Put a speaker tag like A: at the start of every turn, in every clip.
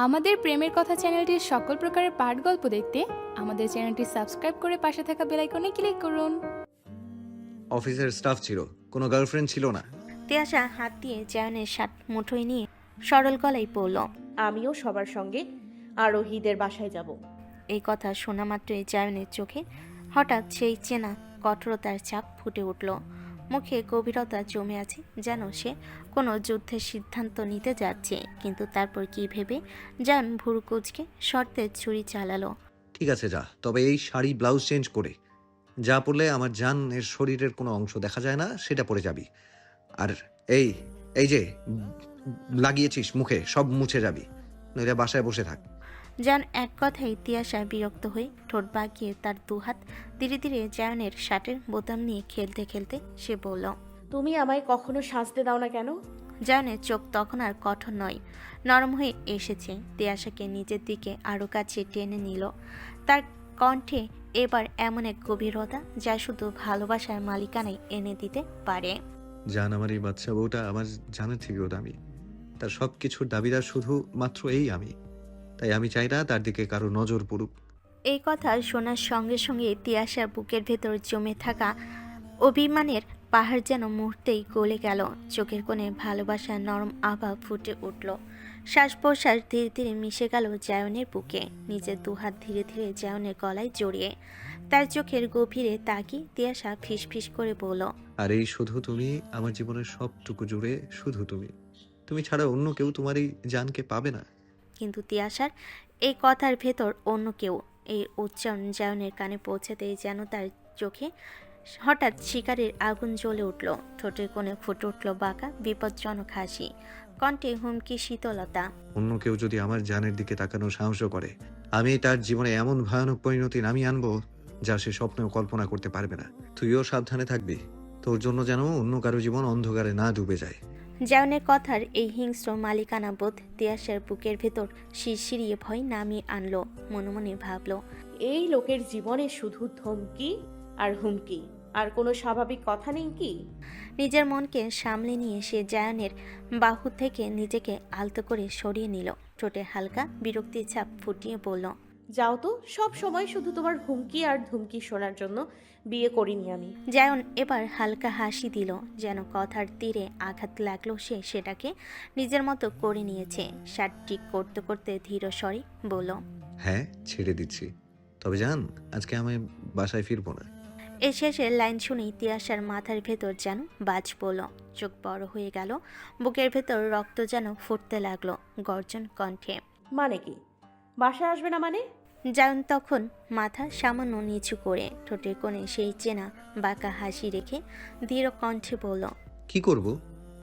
A: আমাদের প্রেমের কথা চ্যানেলটির সকল প্রকারের পাঠ গল্প দেখতে আমাদের চ্যানেলটি সাবস্ক্রাইব করে পাশে থাকা বেল আইকনে ক্লিক করুন।
B: অফিসের স্টাফ ছিল, কোনো গার্লফ্রেন্ড ছিল না।
C: তিয়াশা হাত দিয়ে জায়নের শার্ট মুঠোয় নিয়ে সরল গলায় পড়ল,
D: আমিও সবার সঙ্গে আরোহীদের বাসায় যাব।
C: এই কথা শোনা মাত্রই জায়নের চোখে হঠাৎ সেই চেনা কঠোরতার ছাপ ফুটে উঠল। মুখে গভীরতা জমে আছে, যেন সে কোনো যুদ্ধের সিদ্ধান্ত নিতে যাচ্ছে। কিন্তু তারপর কি ভেবে জায়ন ভুরু কুঁচকে শর্তের ছুরি চালালো।
B: ঠিক আছে যা, তবে এই শাড়ি ব্লাউজ চেঞ্জ করে যা পরলে আমার জানের শরীরের কোনো অংশ দেখা যায় না সেটা পরে যাবি। আর এই এই যে লাগিয়েছিস মুখে সব মুছে যাবি, নইলে বাসায় বসে থাক।
C: জায়ন এক কথায় তিয়াশা বিরক্ত হয়ে ঠোঁট বাঁকিয়ে তার দুহাত ধীরে ধীরে জায়নের শার্টের বোতাম নিয়ে খেলতে খেলতে সে বলল,
D: তুমি আমায় কখনো সাজতে দাও না কেন?
C: জায়নের চোখ তখন আর কঠোর নয়, নরম হয়ে এসেছে। তিয়াশাকে নিজের দিকে আরও কাছে টেনে নিল। তার কণ্ঠে এবার এমন এক গভীরতা যা শুধু ভালোবাসার মালিকানাই এনে দিতে পারে।
B: জান আমার এই বাচ্চা বউটা আমার জানের থেকেও দামি, তার সব কিছুর দাবিদার শুধু মাত্র এই আমি। তাই আমি চাই না তার দিকে কারো নজর পড়ুক।
C: এই কথা শোনার সঙ্গে সঙ্গে তিয়াশার বুকের ভেতর জমে থাকা অভিমানের পাহাড় যেন মুহূর্তেই গলে গেল। চোখের কোণে ভালোবাসার নরম আভা ফুটে উঠল। শ্বাস প্রশ্বাস ধীরে ধীরে মিশে গেল জায়নের বুকে। নিজের দুহাত ধীরে ধীরে জায়নের গলায় জড়িয়ে তার চোখের গভীরে তাকিয়ে তিয়াশা ফিস ফিস করে বলল,
B: আর এই শুধু তুমি, আমার জীবনের সবটুকু জুড়ে শুধু তুমি। তুমি ছাড়া অন্য কেউ তোমার এই জানকে পাবে না।
C: কিন্তু তিয়াশার এই কথার ভেতর অন্য কেউ। এই উচ্চারণ জায়নের কানে পৌঁছাতেই যেন তার চোখে হঠাৎ শিকারের আগুন জ্বলে উঠল। ঠোঁটের কোণে ফুটে উঠল বাঁকা বিপজ্জনক হাসি, কণ্ঠে হুমকি শীতলতা।
B: অন্য কেউ যদি আমার জানের দিকে তাকানোর সাহস করে, আমি তার জীবনে এমন ভয়ানক পরিণতি নামিয়ে আনবো যা সে স্বপ্নেও কল্পনা করতে পারবে না। তুইও সাবধানে থাকবি, তোর জন্য যেন অন্য কারো জীবন অন্ধকারে না ডুবে যায়।
C: জায়নের কথার এই হিংস্র মালিকানা বোধ তিয়াশার বুকের ভেতর শিরশিরিয়ে ভয় নামিয়ে আনলো। মনে মনে ভাবল,
D: এই লোকের জীবনে শুধু ধমকি আর হুমকি, আর কোনো স্বাভাবিক কথা নেই কি?
C: নিজের মনকে সামলে নিয়ে সে জায়নের বাহু থেকে নিজেকে আলতো করে সরিয়ে নিল। ঠোঁটে হালকা বিরক্তির ছাপ ফুটিয়ে বলল,
D: যাও তো, সব সময় শুধু তোমার হুমকি আর ধমকি শোনার জন্য বিয়ে করিনি আমি।
C: জায়ন এবার হালকা হাসি দিল, যেন কথার তীরে আঘাত লাগলো। সে সেটাকে নিজের মতো করে নিয়েছে। শার্ট ঠিক করতে করতে ধীর স্বরে বলল,
B: হ্যাঁ ছেড়ে দিচ্ছি, তবে জান আজকে আমি বাসায় ফিরবো না।
C: এই শেষের লাইন শুনেই তিয়াশার মাথার ভেতর যেন বাজ পড়ল। চোখ বড় হয়ে গেল, বুকের ভেতর রক্ত যেন ফুটতে লাগলো গর্জন কণ্ঠে।
D: মানে কি? বাসায় আসবে না মানে?
C: জায়ন তখন মাথা সামান্য নিচু করে ঠোঁটের কোণে সেই চেনা বাঁকা হাসি রেখে ধীর কণ্ঠে বলল,
B: কি করব,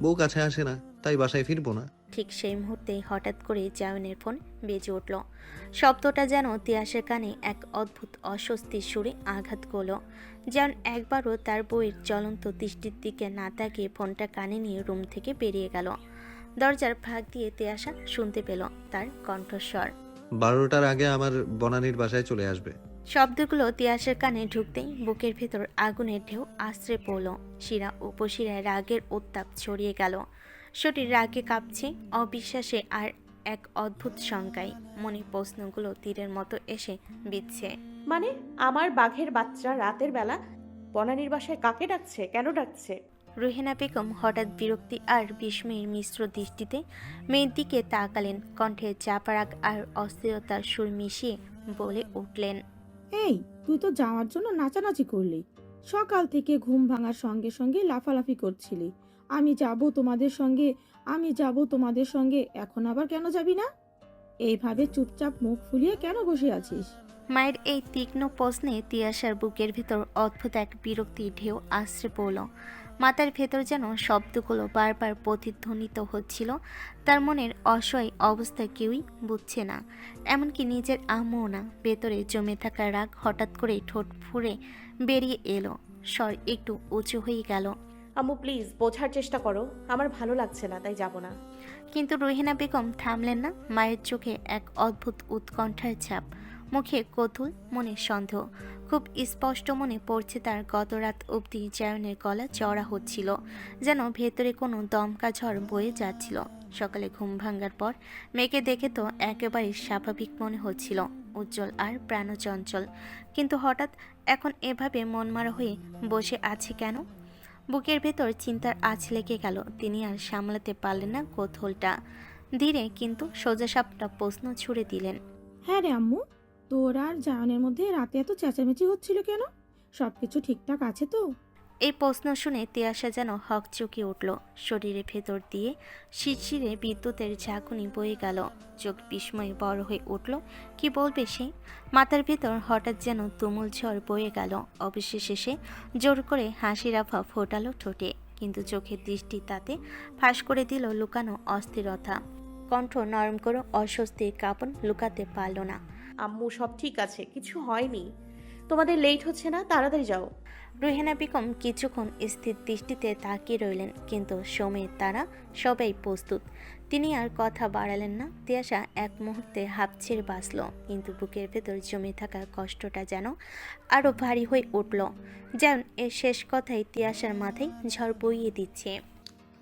B: বউ কাছে আসে না, তাই বাসায় ফিরবো না।
C: ঠিক সেই মুহূর্তে হঠাৎ করে জায়নের ফোন বেজে উঠল। শব্দটা যেন তিয়াসের কানে এক অদ্ভুত অস্বস্তির সুরে আঘাত করল। যেন একবারও তার বইয়ের জ্বলন্ত দৃষ্টির দিকে না তাকিয়ে ফোনটা কানে নিয়ে রুম থেকে বেরিয়ে গেল। দরজার ফাঁক দিয়ে তিয়াসা শুনতে পেল তার কণ্ঠস্বর।
B: 12টার আগে আমার বনানীর বাসায় চলে আসবে।
C: শব্দগুলো তিয়াসের কানে ঢুকতেই বুকের ভেতর আগুনের ঢেউ আশ্রে পড়ল। শিরা উপশিরায় রাগের উত্তাপ ছড়িয়ে গেল। শরীর রাগে কাঁপছে, অবিশ্বাসে আর এক অদ্ভুত শঙ্কায়। মনে প্রশ্নগুলো তীরের মতো এসে বিঁধছে।
D: মানে আমার বাঘের বাচ্চা রাতের বেলা বনানীর বাসায় কাকে ডাকছে? কেন ডাকছে?
C: রুহেনা বেগম হঠাৎ বিরক্তি আর বিস্ময়ের মিশ্র দৃষ্টিতে মেয়ের দিকে তাকালেন। কণ্ঠে চাপা রাগ আর অস্থিরতার সুর মিশিয়ে বলে উঠলেন,
E: এই তুই তো যাওয়ার জন্য নাচানাচি করলি, সকাল থেকে ঘুম ভাঙার সঙ্গে সঙ্গে লাফালাফি করছিলি, আমি যাব তোমাদের সঙ্গে, আমি যাব তোমাদের সঙ্গে, এখন আবার কেন যাবি না? এইভাবে চুপচাপ মুখ ফুলিয়ে কেন বসে আছিস?
C: মায়ের এই তীক্ষ্ণ প্রশ্নে তিয়াশার বুকের ভেতর অদ্ভুত এক বিরক্তির ঢেউ আশ্রে পড়ল। মাথার ভেতর যেন শব্দগুলো বারবার প্রতিধ্বনিত হচ্ছিল। তার মনের অসহায় অবস্থা কেউই বুঝছে না, এমনকি নিজের আম্মুও না। ভেতরে জমে থাকা রাগ হঠাৎ করে ঠোঁট ফুঁড়ে বেরিয়ে এলো। স্বর একটু উঁচু হয়ে গেল।
D: আম্মু প্লিজ বোঝার চেষ্টা করো, আমার ভালো লাগছে না, তাই যাব না।
C: কিন্তু রুহিনা বেগম থামলেন না। মায়ের চোখে এক অদ্ভুত উৎকণ্ঠার ছাপ, মুখে কৌতূহল, মনে সন্দেহ। খুব স্পষ্ট মনে পড়ছে তার গত রাত অবধি জায়নের গলা চড়া হচ্ছিল, যেন ভেতরে কোনো দমকা ঝড় বয়ে যাচ্ছিল। সকালে ঘুম ভাঙার পর মেয়েকে দেখে তো একেবারে স্বাভাবিক মনে হচ্ছিল, উজ্জ্বল আর প্রাণচঞ্চল, কিন্তু হঠাৎ এখন এভাবে মনমারা হয়ে বসে আছে কেন? বুকের ভেতর চিন্তার আঁচ লেগে গেল। তিনি আর সামলাতে পারলেন না কৌতূহলটা। ধীরে কিন্তু সোজাসাপটা প্রশ্ন ছুড়ে দিলেন।
E: হ্যাঁ রে আম্মু, তোর আর জায়ানের মধ্যে রাতে এত চেঁচামেচি হচ্ছিল কেন? সবকিছু ঠিকঠাক আছে তো?
C: এই প্রশ্ন শুনে তিয়াশা যেন হকচকে উঠল। শরীরের ভেতর দিয়ে শিরশিরে বিদ্যুতের ঝাঁকুনি বয়ে গেল। চোখ বিস্ময়ে বড় হয়ে উঠল। কি বলবে সে? মাথার ভেতর হঠাৎ যেন তুমুল ঝড় বয়ে গেল। অবশেষে সে জোর করে হাসির আভা ফোটালো ঠোঁটে, কিন্তু চোখের দৃষ্টি তাতে ফাঁস করে দিল লুকানো অস্থিরতা। কণ্ঠ নরম করে অস্বস্তির কাঁপন লুকাতে পারল না।
D: আম্মু সব ঠিক আছে, কিছু হয়নি। তোমাদের লেট হচ্ছে না? তাড়াতাড়ি যাও।
C: রুহেনা বেগম কিছুক্ষণ স্থির দৃষ্টিতে তাকিয়ে রইলেন, কিন্তু সময়ের তারা সবাই প্রস্তুত। তিনি আর কথা বাড়ালেন না। তিয়াশা এক মুহূর্তে হাঁপ ছেড়ে বাঁচল, কিন্তু বুকের ভেতর জমে থাকা কষ্টটা যেন আরও ভারী হয়ে উঠল। যেন এর শেষ কথাই তিয়াশার মাথায় ঝড় বইয়ে দিচ্ছে।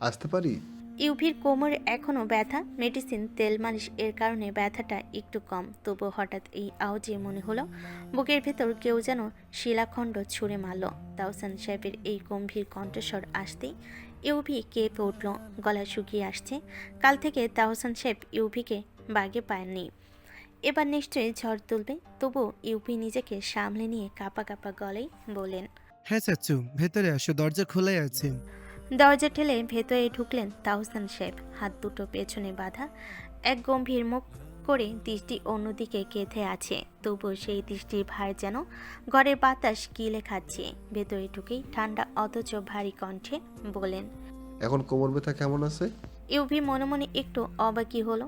F: আসতে পারি?
C: ইউভির কোমরে এখনও ব্যথা, মেডিসিন তেল মালিশ এর কারণে ব্যথাটা একটু কম, তবু হঠাৎ এই আওয়াজে মনে হলো বুকের ভেতর কেউ যেন শিলাখণ্ড ছুঁড়ে মারল। তাহসান সাহেবের এই গম্ভীর কণ্ঠস্বর আসতেই ইউভি কেঁপে উঠল, গলা শুকিয়ে আসছে। কাল থেকে তাহসান সাহেব ইউভিকে বাগে পায়নি, এবার নিশ্চয়ই ঝড় তুলবে। তবু ইউভি নিজেকে সামলে নিয়ে কাঁপা কাঁপা গলায় বলেন,
G: হ্যাঁ চাচ্চু, ভেতরে আসো, দরজা খোলাই আছে।
C: দরজা ঠেলে ভেতরে ঢুকলেন তাহসান সাহেব। হাত দুটো পেছনে বাঁধা, এক গম্ভীর মুখ করে দৃষ্টি অন্যদিকে গেঁথে আছে, তবু সেই দৃষ্টির ভার যেন ঘরের বাতাস গিলে খাচ্ছে। ভেতরে ঢুকেই ঠান্ডা অথচ ভারী কণ্ঠে বলেন,
F: এখন কোমর ব্যথা কেমন আছে?
C: ইউভি মনে মনে একটু অবাকই হলো।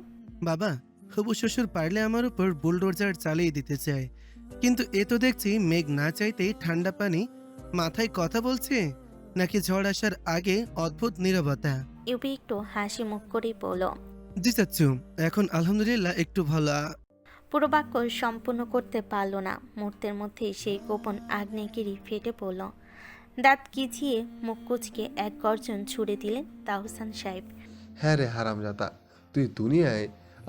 G: বাবা, হবু শ্বশুর পারলে আমার উপর বুলডোজার চালিয়ে দিতে চায়, কিন্তু এ তো দেখছি মেঘ না চাইতেই ঠান্ডা পানি মাথায় কথা বলছে, নাকি ঝড় আসার আগে অদ্ভুত নীরবতা।
C: ইউভি একটু হাসি মুখ করে বলল,
G: জি চাচ্চু, এখন আলহামদুলিল্লাহ একটু ভালো।
C: পুরো বাক্য সম্পূর্ণ করতে পারল না। মুহূর্তের মধ্যেই সেই গোপন আগ্নেয়গিরি ফেটে পড়ল। দাঁত কিচিয়ে মুখ কুচকে এক গর্জন ছুড়ে দিলেন তাহসান সাহেব।
F: হ্যাঁ রে হারামজাদা, তুই দুনিয়ায়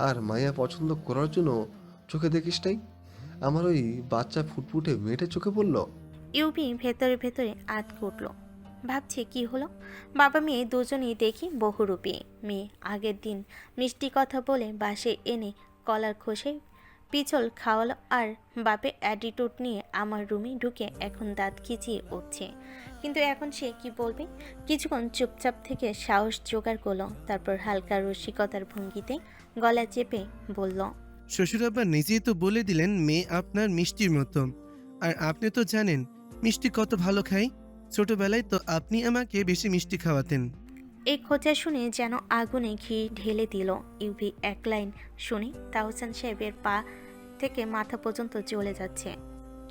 F: আর মায়া পছন্দ করার জন্য চোখে দেখিস নাই? আমার ওই বাচ্চা ফুটফুটে মেয়েটা চোখে পড়লো।
C: ইউবি ভেতরে ভেতরে আটকে উঠল। ভাবছে কি হলো? বাবা মেয়ে দুজনেই দেখি বহুরূপী। মেয়ে আগের দিন মিষ্টি কথা বলে বাসে এনে কলার খোসে পিছল খাওয়ালো, আর বাপে অ্যাটিটিউড নিয়ে আমার রুমে ঢুকে এখন দাঁত খিচিয়ে উঠছে। কিন্তু এখন সে কি বলবে? কিছুক্ষণ চুপচাপ থেকে সাহস জোগাড় করলো, তারপর হালকা রসিকতার ভঙ্গিতে গলা চেপে বলল,
G: শ্বশুর আব্বা নিজেই তো বলে দিলেন মেয়ে আপনার মিষ্টির মতো, আর আপনি তো জানেন মিষ্টি কত ভালো খাই। ছোটবেলায় তো আপনি আমাকে বেশি মিষ্টি খাওয়াতেন।
C: এই খোঁচা শুনে যেন আগুনে ঘি ঢেলে দিল। ইউভি এক লাইন শুনে তাহসান সাহেবের পা থেকে মাথা পর্যন্ত চলে যাচ্ছে।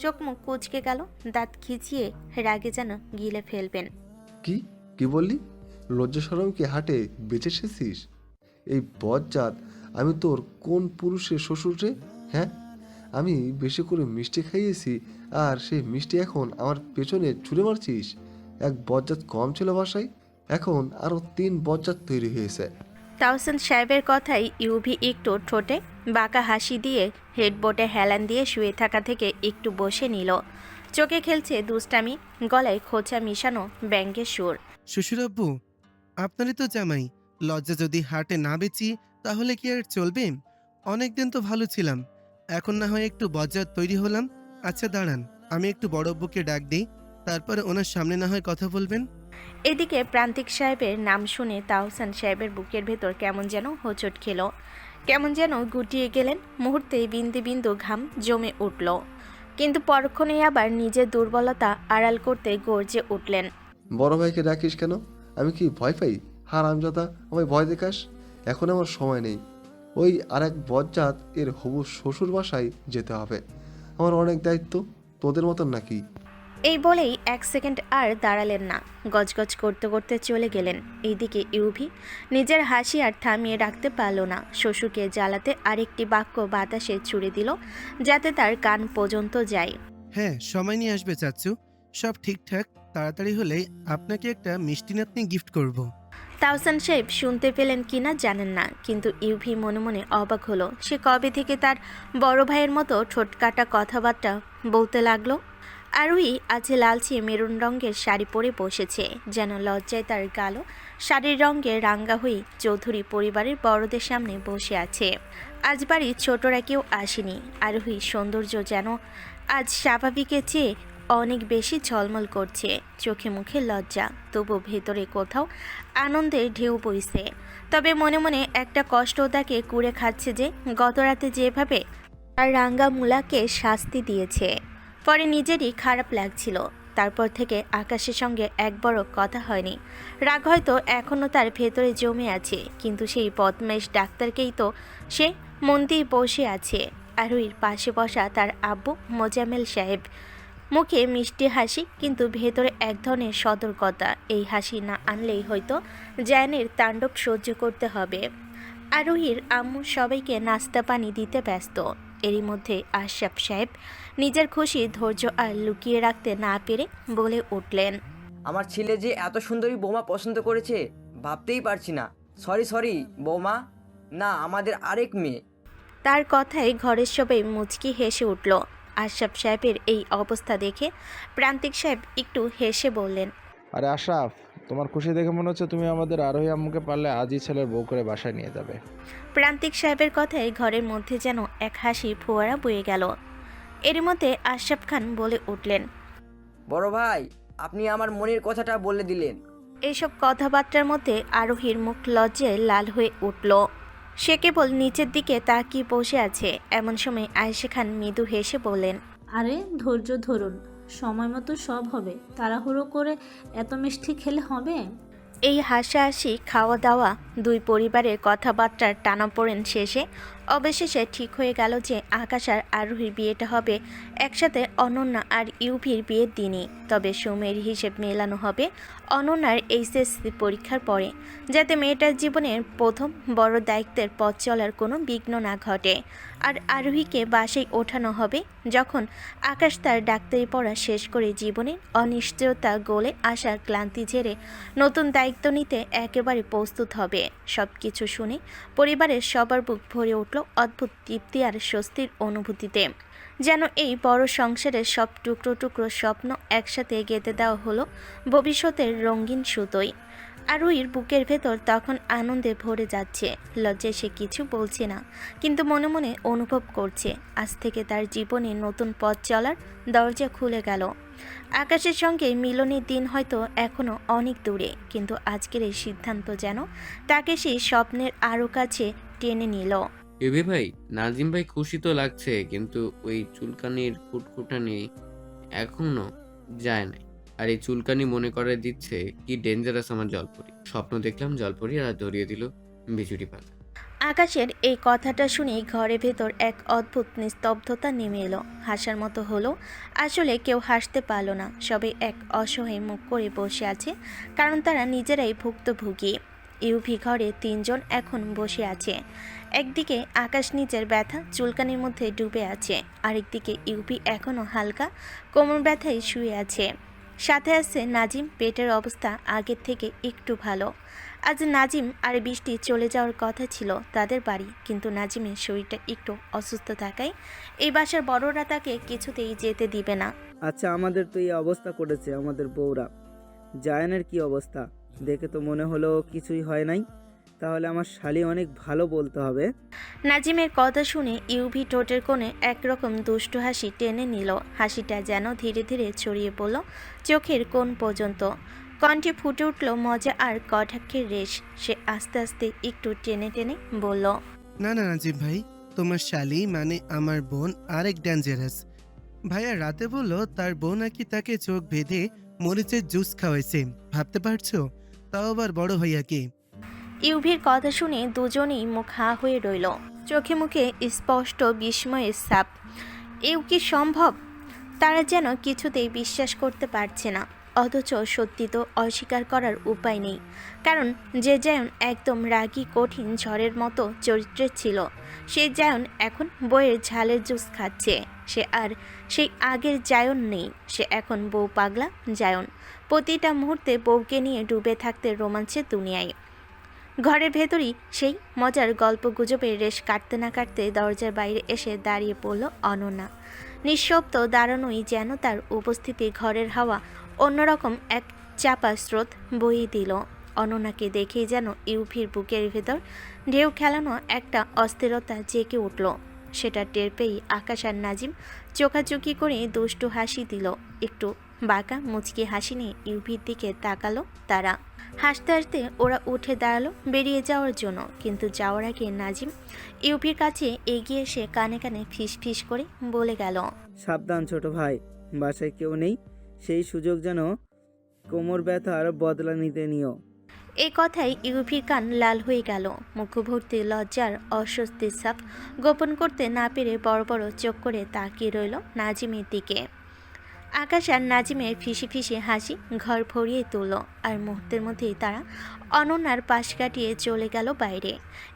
C: চোখ মুখ কুচকে গেল, দাঁত খিচিয়ে রাগে যেন গিলে ফেলবেন।
F: কি কি বললি? লজ্জা শরম কি হাটে বেঁচে এসেছিস? এই বজ্জাত, আমি তোর কোন পুরুষের শ্বশুর রে? হ্যাঁ, আমি বেশি করে মিষ্টি খাইয়েছি আর সেই মিষ্টি এখন আমার পেছনে ছুঁড়ে মারছিস? এক বজ্জাত কম ছিল বাসায়, এখন আরো 3 বজ্জাত তৈরি হয়েছে।
C: তাহসান সাহেবের কথাই ইউভি একটু ঠোঁটে বাঁকা হাসি দিয়ে হেডবোর্ডে হেলান দিয়ে শুয়ে থাকা থেকে একটু বসে নিল। চোখে খেলছে দুষ্টামি, গলায় খোঁচা মিশানো ব্যঙ্গের সুর।
G: শ্বশুর আব্বু, আপনারই তো জামাই, লজ্জা যদি হাটে না বেচি তাহলে কি আর চলবে? অনেকদিন তো ভালো ছিলাম, এখন না হয় একটু বজ্জাত তৈরি হলাম। আচ্ছা দাঁড়ান, আমি একটু বড় আব্বুকে ডাক দিই, তারপরে ওনার সামনে না হয় কথা বলবেন।
C: এদিকে প্রান্তিক সাহেবের নাম শুনে তাহসান সাহেবের বুকের ভেতর কেমন যেন হোঁচট খেল, কেমন যেন গুটিয়ে গেলেন। মুহূর্তে বিন্দু বিন্দু ঘাম জমে উঠল, কিন্তু পরক্ষণেই আবার নিজের দুর্বলতা আড়াল করতে গর্জে উঠলেন।
F: বড় ভাইকে ডাকিস কেন? আমি কি ভয় পাই? হারামজাদা, আমায় ভয় দেখাস? এখন আমার সময় নেই। ওই আরেক বজ্জাত এর হবু শ্বশুর বাসায় যেতে হবে। আমার অনেক দায়িত্ব, তোদের মতন নাকি?
C: এই বলেই এক সেকেন্ড আর দাঁড়ালেন না, গজগজ করতে করতে চলে গেলেন। এইদিকে ইউভি নিজের হাসি আর থামিয়ে রাখতে পারল না। শ্বশুরকে জ্বালাতে আরেকটি বাক্য বাতাসে ছুড়ে দিল, যাতে তার কান পর্যন্ত যায়।
G: হ্যাঁ, সময় নিয়ে আসবে চাচ্চু, সব ঠিকঠাক তাড়াতাড়ি হলে আপনাকে একটা মিষ্টি নাতনি গিফট করব।
C: তাহসান সাহেব শুনতে পেলেন কিনা জানেন না, কিন্তু ইউভি মনে মনে অবাক হলো। সে কবে থেকে তার বড় ভাইয়ের মতো ঠোঁটকাটা কথাবার্তা বলতে লাগলো। আরুই আজ লালচে মেরুন রঙের শাড়ি পরে বসেছে, যেন লজ্জায় তার গালও শাড়ির রঙে রাঙ্গা হয়ে চৌধুরী পরিবারের বড়দের সামনে বসে আছে। আজ বাড়ির ছোটরা কেউ আসেনি। আরোহী সৌন্দর্য যেন আজ স্বাভাবিকের চেয়ে অনেক বেশি ঝলমল করছে, চোখে মুখে লজ্জা, তবু ভেতরে কোথাও আনন্দের ঢেউ বইছে। তবে মনে মনে একটা কষ্ট তাকে কুড়ে খাচ্ছে যে গতরাতে যেভাবে তার রাঙ্গা মুলাকে শাস্তি দিয়েছে, পরে নিজেরই খারাপ লাগছিল। তারপর থেকে আকাশের সঙ্গে একবারও কথা হয়নি। রাগ হয়তো এখনও তার ভেতরে জমে আছে, কিন্তু সেই বদমাইশ ডাক্তারকেই তো সে মন দিয়ে বসে আছে। আরুইর পাশে বসা তার আব্বু মোজামেল সাহেব, মুখে মিষ্টি হাসি, কিন্তু ভেতরে এক ধরনের সতর্কতা। এই হাসি না আনলেই হয়তো জায়ানের তাণ্ডব সহ্য করতে হবে। আরোহীর আম্মু সবাইকে নাস্তা পানি দিতে ব্যস্ত। এরই মধ্যে আশরাফ সাহেব নিজের খুশি ধৈর্য আর লুকিয়ে রাখতে না পেরে বলে উঠলেন,
H: আমার ছেলে যে এত সুন্দরী বৌমা পছন্দ করেছে ভাবতেই পারছি না। সরি বৌমা, না আমাদের আরেক মেয়ে।
C: তার কথায় ঘরের সবাই মুচকি হেসে উঠল। আশরাফ সাহেবের এই অবস্থা দেখে প্রান্তিক সাহেব একটু হেসে বললেন,
I: আরে আশরাফ, তোমার খুশি দেখে মনে হচ্ছে তুমি আমাদের আরোহী আম্মুকে পারলে আজই ছেলের বউ করে বাসায় নিয়ে যাবে।
C: প্রান্তিক সাহেবের কথায় ঘরের মধ্যে যেন এক হাসি ফোয়ারা বয়ে গেল। এর মধ্যে আশরাফ খান বলে উঠলেন,
H: বড় ভাই, আপনি আমার মনের কথাটা বলে দিলেন।
C: এইসব কথাবার্তার মধ্যে আরোহীর মুখ লজ্জায় লাল হয়ে উঠল। সে কেবল নিচের দিকে তাকিয়ে বসে আছে। এমন সময় আয়েশা খান মৃদু হেসে বললেন,
J: আরে ধৈর্য ধরুন, সময় মতো সব হবে, তাড়াহুড়ো করে এত মিষ্টি খেলে হবে?
C: এই হাসাহাসি খাওয়া দাওয়া দুই পরিবারের কথাবার্তার টানাপোড়েন শেষে অবশেষে ঠিক হয়ে গেল যে আকাশ আর আরোহীর বিয়েটা হবে একসাথে অনন্যা আর ইউভির বিয়ের দিনই। তবে সময়ের হিসেব মেলানো হবে অনন্যার এইচএসসি পরীক্ষার পরে, যাতে মেয়েটার জীবনের প্রথম বড় দায়িত্বের পথ চলার কোনো বিঘ্ন না ঘটে। আর আরোহীকে বাসায় ওঠানো হবে যখন আকাশ তার ডাক্তারি পড়া শেষ করে জীবনের অনিশ্চয়তা গোলে আসার ক্লান্তি ঝেড়ে নতুন দায়িত্ব নিতে একেবারে প্রস্তুত হবে। সব কিছু শুনে পরিবারের সবার বুক ভরে উঠল অদ্ভুত তৃপ্তি আর স্বস্তির অনুভূতিতে, যেন এই বড় সংসারের সব টুকরো টুকরো স্বপ্ন একসাথে গেঁথে দেওয়া হলো ভবিষ্যতের রঙিন সুতোয়। আরুইর বুকের ভেতর তখন আনন্দে ভরে যাচ্ছে। লজ্জায় সে কিছু বলছে না, কিন্তু মনে মনে অনুভব করছে আজ থেকে তার জীবনে নতুন পথ চলার দরজা খুলে গেল। আকাশের সঙ্গে মিলনের দিন হয়তো এখনও অনেক দূরে, কিন্তু আজকের এই সিদ্ধান্ত যেন তাকে সেই স্বপ্নের আরও কাছে টেনে নিল।
K: ইউভি ভাই, নাজিম ভাই খুশি তো লাগছে, কিন্তু ওই চুলকানির ফুটফুটানি এখনো যায় নাই। আর এই চুলকানি মনে করে দিচ্ছে কি ডেঞ্জারাস আমার জলপরি। স্বপ্ন দেখলাম জলপরি আর ধরিয়ে দিল বিজুরি পাতা।
C: আকাশের এই কথাটা শুনে ঘরের ভেতর এক অদ্ভুত নিস্তব্ধতা নেমে এলো। হাসার মতো হলো, আসলে কেউ হাসতে পারল না। সবাই এক অসহায় মুখ করে বসে আছে, কারণ তারা নিজেরাই ভুক্তভোগী। ইউভি ঘরে তিনজন এখন বসে আছে। একদিকে আকাশ নিজের ব্যথা চুলকানির মধ্যে ডুবে আছে, আরেকদিকে ইউভি এখনও হালকা কোমর ব্যথায় শুয়ে আছে। সাথে আছে নাজিম, পেটের অবস্থা আগের থেকে একটু ভালো। আজ নাজিম আর বৃষ্টি চলে যাওয়ার কথা ছিল তাদের বাড়ি, কিন্তু নাজিমের শরীরটা একটু অসুস্থ থাকায় এই বাসার বড়রা তাকে কিছুতেই যেতে দিবে না।
L: আচ্ছা, আমাদের তো এই অবস্থা করেছে আমাদের বউরা। জায়ানের কি অবস্থা? দেখে তো মনে হলো কিছুই হয় নাই। তাহলে আমার শালি অনেক ভালো বলতে হবে।
C: নাজিমের কথা শুনে ইউভি ঠোঁটের কোণে একরকম দুষ্টু হাসি টেনে নিল। হাসিটা যেন ধীরে ধীরে ছড়িয়ে পড়ল চোখের কোণ পর্যন্ত। কণ্ঠে ফুটে উঠল মজা আর কটাক্ষের রেশ। সে আস্তে আস্তে একটু টেনে টেনে বলল,
G: না না নাজিম ভাই, তোমার শালি মানে আমার বোন আরেক ডেঞ্জারাস। ভাইয়া রাতে বললো তার বোন নাকি তাকে চোখ বেঁধে মরিচের জুস খাওয়াইছে। ভাবতে পারছো? তাও আবার বড় ভাইয়াকে।
C: ইউভির কথা শুনে দুজনেই মুখ হাঁ হয়ে রইল, চোখে মুখে স্পষ্ট বিস্ময়ের ছাপ। এও কি সম্ভব? তারা যেন কিছুতেই বিশ্বাস করতে পারছে না, অথচ সত্যি তো অস্বীকার করার উপায় নেই। কারণ যে জায়ন একদম রাগী কঠিন ঝড়ের মতো চরিত্রের ছিল, সেই জায়ন এখন বইয়ের ঝালের জুস খাচ্ছে। সে আর সেই আগের জায়ন নেই, সে এখন বউ পাগলা জায়ন, প্রতিটা মুহূর্তে বউকে নিয়ে ডুবে থাকতে রোমাঞ্চের দুনিয়ায়। ঘরের ভেতরই সেই মজার গল্প গুজবের রেশ কাটতে না কাটতে দরজার বাইরে এসে দাঁড়িয়ে পড়ল অনন্যা। নিঃশব্দ দাঁড়ানোই যেন তার উপস্থিতি ঘরের হাওয়া অন্যরকম এক চাপা স্রোত বইয়ে দিল। অনন্যাকে দেখেই যেন ইউভির বুকের ভেতর ঢেউ খেলানো একটা অস্থিরতা জেগে উঠল। সেটা টের পেয়েই আকাশ আর নাজিম চোখাচোখি করে দুষ্টু হাসি দিল। একটু বাঁকা মুচকি হাসি নিয়ে ইউভির দিকে তাকালো তারা। হাসতে হাসতে ওরা উঠে দাঁড়ালো বেরিয়ে যাওয়ার জন্য, কিন্তু যাওয়ার আগে নাজিম ইউভির কাছে এগিয়ে এসে কানে কানে ফিস ফিস করে বলে গেল,
L: সাবধান ছোট ভাই, বাসায় কেউ নেই, সেই সুযোগ যেন কোমর ব্যথার বদলা নিতে নিও।
C: এই কথায় ইউভির কান লাল হয়ে গেল। মুখভর্তি লজ্জার অস্বস্তির ছাপ গোপন করতে না পেরে বড় বড় চোখ করে তাকিয়ে রইল নাজিমের দিকে। আকাশ আর নাজিমের ফিসি ফিসি হাসি ঘর ভরিয়ে তুলল, আর মুহূর্তের মধ্যেই তারা অনন্যার পাশ কাটিয়ে চলে গেল বাইরে।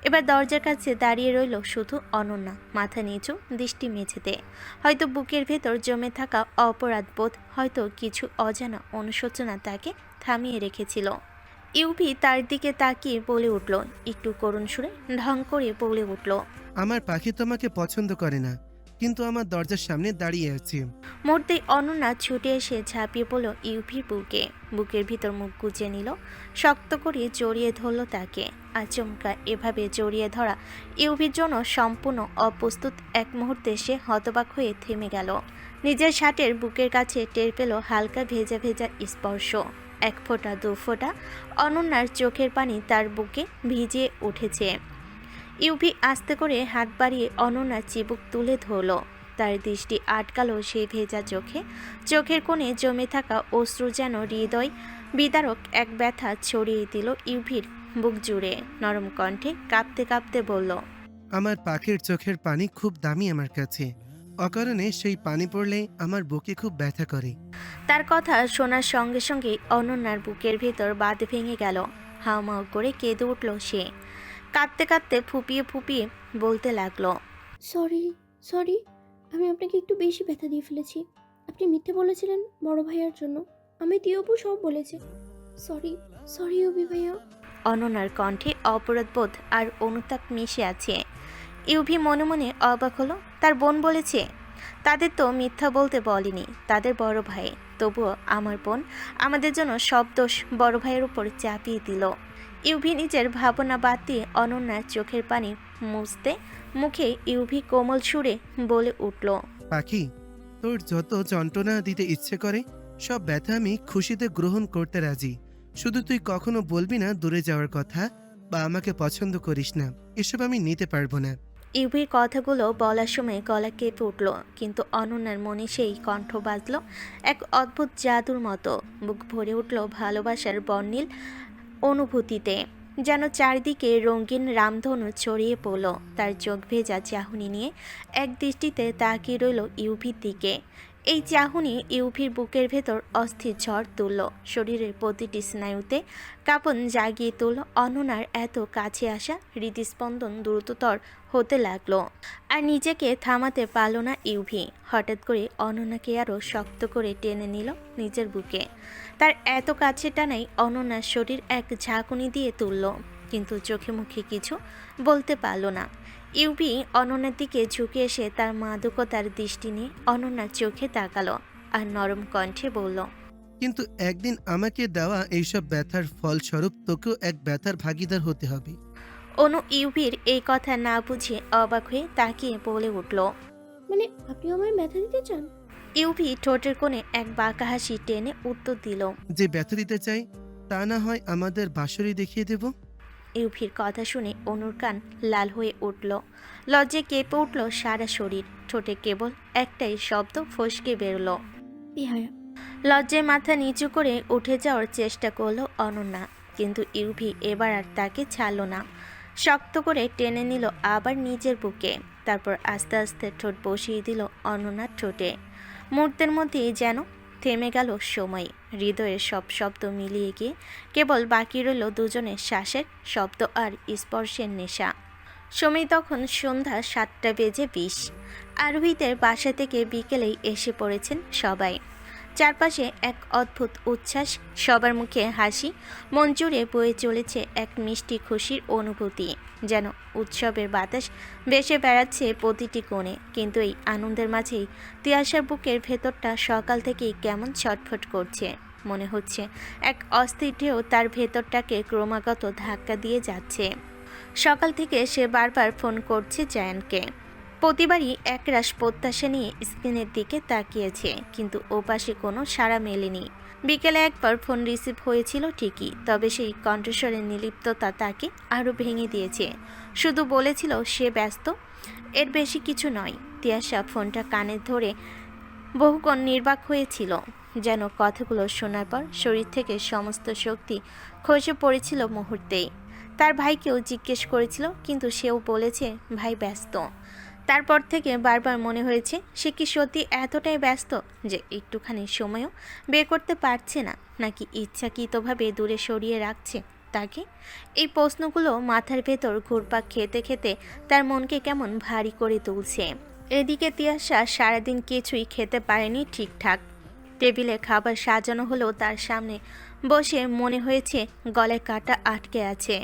C: এবার দরজার কাছে দাঁড়িয়ে রইল শুধু অনন্যা, মাথা নিচু, দৃষ্টি মেঝেতে। হয়তো বুকের ভেতর জমে থাকা অপরাধ বোধ, হয়তো কিছু অজানা অনুশোচনা তাকে থামিয়ে রেখেছিল। ইউভি তার দিকে তাকিয়ে বলে উঠল, একটু করুণ সুরে ঢং করে বলে উঠল,
G: আমার পাখি তোমাকে পছন্দ করে না, কিন্তু আমার দরজার সামনে দাঁড়িয়ে আছে।
C: মুহূর্তেই অনন্যা ছুটে এসে ঝাঁপিয়ে পড়ল ইউভির বুকে। বুকের ভিতর মুখ গুজে নিল, শক্ত করে জড়িয়ে ধরল তাকে। আচমকা এভাবে জড়িয়ে ধরা ইউভির জন্য সম্পূর্ণ অপ্রস্তুত। এক মুহূর্তে সে হতবাক হয়ে থেমে গেল। নিজের শার্টের বুকের কাছে টের পেল হালকা ভেজা ভেজা স্পর্শ। এক ফোঁটা দু ফোঁটা অনন্যার চোখের পানি তার বুকে ভিজিয়ে উঠেছে। ইউভি আস্তে করে হাত বাড়িয়ে অনন্যার চিবুক তুলে ধরল। তার দৃষ্টি আটকালো সেই ভেজা চোখে। চোখের কোণে জমে থাকা অশ্রু যেন হৃদয় বিদারক এক ব্যথা ছড়িয়ে দিল ইউভির বুক জুড়ে। নরম কণ্ঠে কাঁপতে কাঁপতে বলল,
G: আমার পাখির চোখের পানি খুব দামি আমার কাছে, অকারণে সেই পানি পড়লে আমার বুকে খুব ব্যথা করে।
C: তার কথা শোনার সঙ্গে সঙ্গে অনন্যার বুকের ভেতর বাঁধ ভেঙে গেল। হাউমাউ করে কেঁদে উঠল সে। কাঁদতে কাঁদতে ফুপিয়ে ফুপিয়ে বলতে লাগলো,
M: সরি, আমি আপনাকে একটু বেশি ব্যথা দিয়ে ফেলেছি। আপনি মিথ্যে বলেছিলেন বড় ভাইয়ার জন্য, আমি দিয়েবু সব বলেছে। সরি অভি ভাইয়া।
C: অনন্যার কণ্ঠে অপরাধবোধ আর অনুতাপ মিশে আছে। ইউভি মনে মনে অবাক হলো। তার বোন বলেছে, তাদের তো মিথ্যা বলতে বলেনি, তাদের বড় ভাই। তবুও আমার বোন আমাদের জন্য সব দোষ বড় ভাইয়ের উপর চাপিয়ে দিল। ইউভি নিজের ভাবনা বাদ দিয়ে অনন্যার চোখের পানি মুছতে মুখে ইউভি কোমল সুরে বলে উঠল,
G: পাখি, তোর যত যন্ত্রণা দিতে ইচ্ছে করে সব ব্যথা আমি খুশিতে গ্রহণ করতে রাজি। শুধু তুই কখনো বলবি না দূরে যাওয়ার কথা বা আমাকে পছন্দ করিস না, এসব আমি নিতে পারবো না।
C: ইউভির কথাগুলো বলার সময় গলা কেঁপে উঠল, কিন্তু অনন্যার মনে সেই কণ্ঠ বাজল এক অদ্ভুত জাদুর মতো। বুক ভরে উঠল ভালোবাসার বর্ণিল অনুভূতিতে, যেন চারদিকে রঙিন রামধনু ছড়িয়ে পড়ল। তার চোখ ভেজা চাহনি নিয়ে এক দৃষ্টিতে তাকিয়ে রইল ইউভির দিকে। এই চাহনি ইউভির বুকের ভেতর অস্থির ঝড় তুলল, শরীরের প্রতিটি স্নায়ুতে কাঁপন জাগিয়ে তুলল। অনন্যার এত কাছে আসা হৃদস্পন্দন দ্রুততর হতে লাগলো, আর নিজেকে থামাতে পারল না ইউভি। হঠাৎ করে অনন্যাকে আরও শক্ত করে টেনে নিল নিজের বুকে। তার এত কাছে টানাই অনন্যার শরীর এক ঝাঁকুনি দিয়ে তুলল, কিন্তু চোখে মুখে কিছু বলতে পারল না। ইউভি অনন্যার দিকে ঝুঁকে এসে তার মাদকতার দৃষ্টি নিয়ে অনন্যার চোখে তাকালো আর নরম কণ্ঠে বলল,
G: কিন্তু একদিন আমাকে দেওয়া এইসব ব্যথার ফলস্বরূপ তোকেও এক ব্যথার ভাগিদার হতে হবে।
C: অনু ইউভির এই কথা না বুঝে অবাক হয়ে তাকিয়ে বলে উঠল,
M: মানে আপনি আমায় ব্যথা দিতে চান?
C: ইউভি ঠোঁটের কোণে এক বাঁকা হাসি টেনে উত্তর দিল,
G: যে ব্যথা দিতে চাই তা না হয় আমাদের বাঁশরি দেখিয়ে দেব।
C: ইউভির কথা শুনে অনুর কান লাল হয়ে উঠল, লজ্জায় কেঁপে উঠল সারা শরীর। ঠোঁটে কেবল একটাই শব্দ ফসকে বেরোল,
M: বিহায়া।
C: লজ্জায় মাথা নিচু করে উঠে যাওয়ার চেষ্টা করলো অনন্যা, কিন্তু ইউভি এবার আর তাকে ছাড়ল না। শক্ত করে টেনে নিল আবার নিজের বুকে, তারপর আস্তে আস্তে ঠোঁট বসিয়ে দিল অনন্যার ঠোঁটে। মুহূর্তের মধ্যেই যেন থেমে গেল সময়। হৃদয়ের সব শব্দ মিলিয়ে গিয়ে কেবল বাকি রইল দুজনের শ্বাসের শব্দ আর স্পর্শের নেশা। সময় তখন সন্ধ্যা 7:20। আরোহীদের বাসা থেকে বিকেলেই এসে পড়েছেন সবাই। চারপাশে এক অদ্ভুত উচ্ছ্বাস, সবার মুখে হাসি, মন জুড়ে বয়ে চলেছে এক মিষ্টি খুশির অনুভূতি, যেন উৎসবের বাতাস ভেসে বেড়াচ্ছে প্রতিটি কোণে। কিন্তু এই আনন্দের মাঝেই তিয়াশার বুকের ভেতরটা সকাল থেকেই কেমন ছটফট করছে। মনে হচ্ছে এক অস্থির ঢেউ তার ভেতরটাকে ক্রমাগত ধাক্কা দিয়ে যাচ্ছে। সকাল থেকে সে বারবার ফোন করছে জায়ানকে, প্রতিবারই একরাশ প্রত্যাশা নিয়ে স্ক্রিনের দিকে তাকিয়েছে, কিন্তু ওপাশে কোনো সাড়া মেলেনি। বিকেলে একবার ফোন রিসিভ হয়েছিল ঠিকই, তবে সেই কণ্ঠস্বরের নির্লিপ্ততা তাকে আরও ভেঙে দিয়েছে। শুধু বলেছিল সে ব্যস্ত, এর বেশি কিছু নয়। তিয়াশা ফোনটা কানে ধরে বহুক্ষণ নির্বাক হয়েছিল, যেন কথাগুলো শোনার পর শরীর থেকে সমস্ত শক্তি খসে পড়েছিল মুহূর্তেই। তার ভাইকেও জিজ্ঞেস করেছিল, কিন্তু সেও বলেছে ভাই ব্যস্ত। তারপর থেকে বারবার মনে হয়েছে সে কি সত্যি এতটাই ব্যস্ত যে একটুখানি সময়ও বের করতে পারছে না, নাকি ইচ্ছাকৃতভাবে দূরে সরিয়ে রাখছে তাকে। এই প্রশ্নগুলো মাথার ভেতর ঘুরপাক খেতে খেতে তার মনকে কেমন ভারী করে তুলছে। এদিকে তিয়াশা সারাদিন কিছুই খেতে পারেনি ঠিকঠাক। টেবিলে খাবার সাজানো হলেও তার সামনে বসে মনে হয়েছে গলায় কাঁটা আটকে আছে।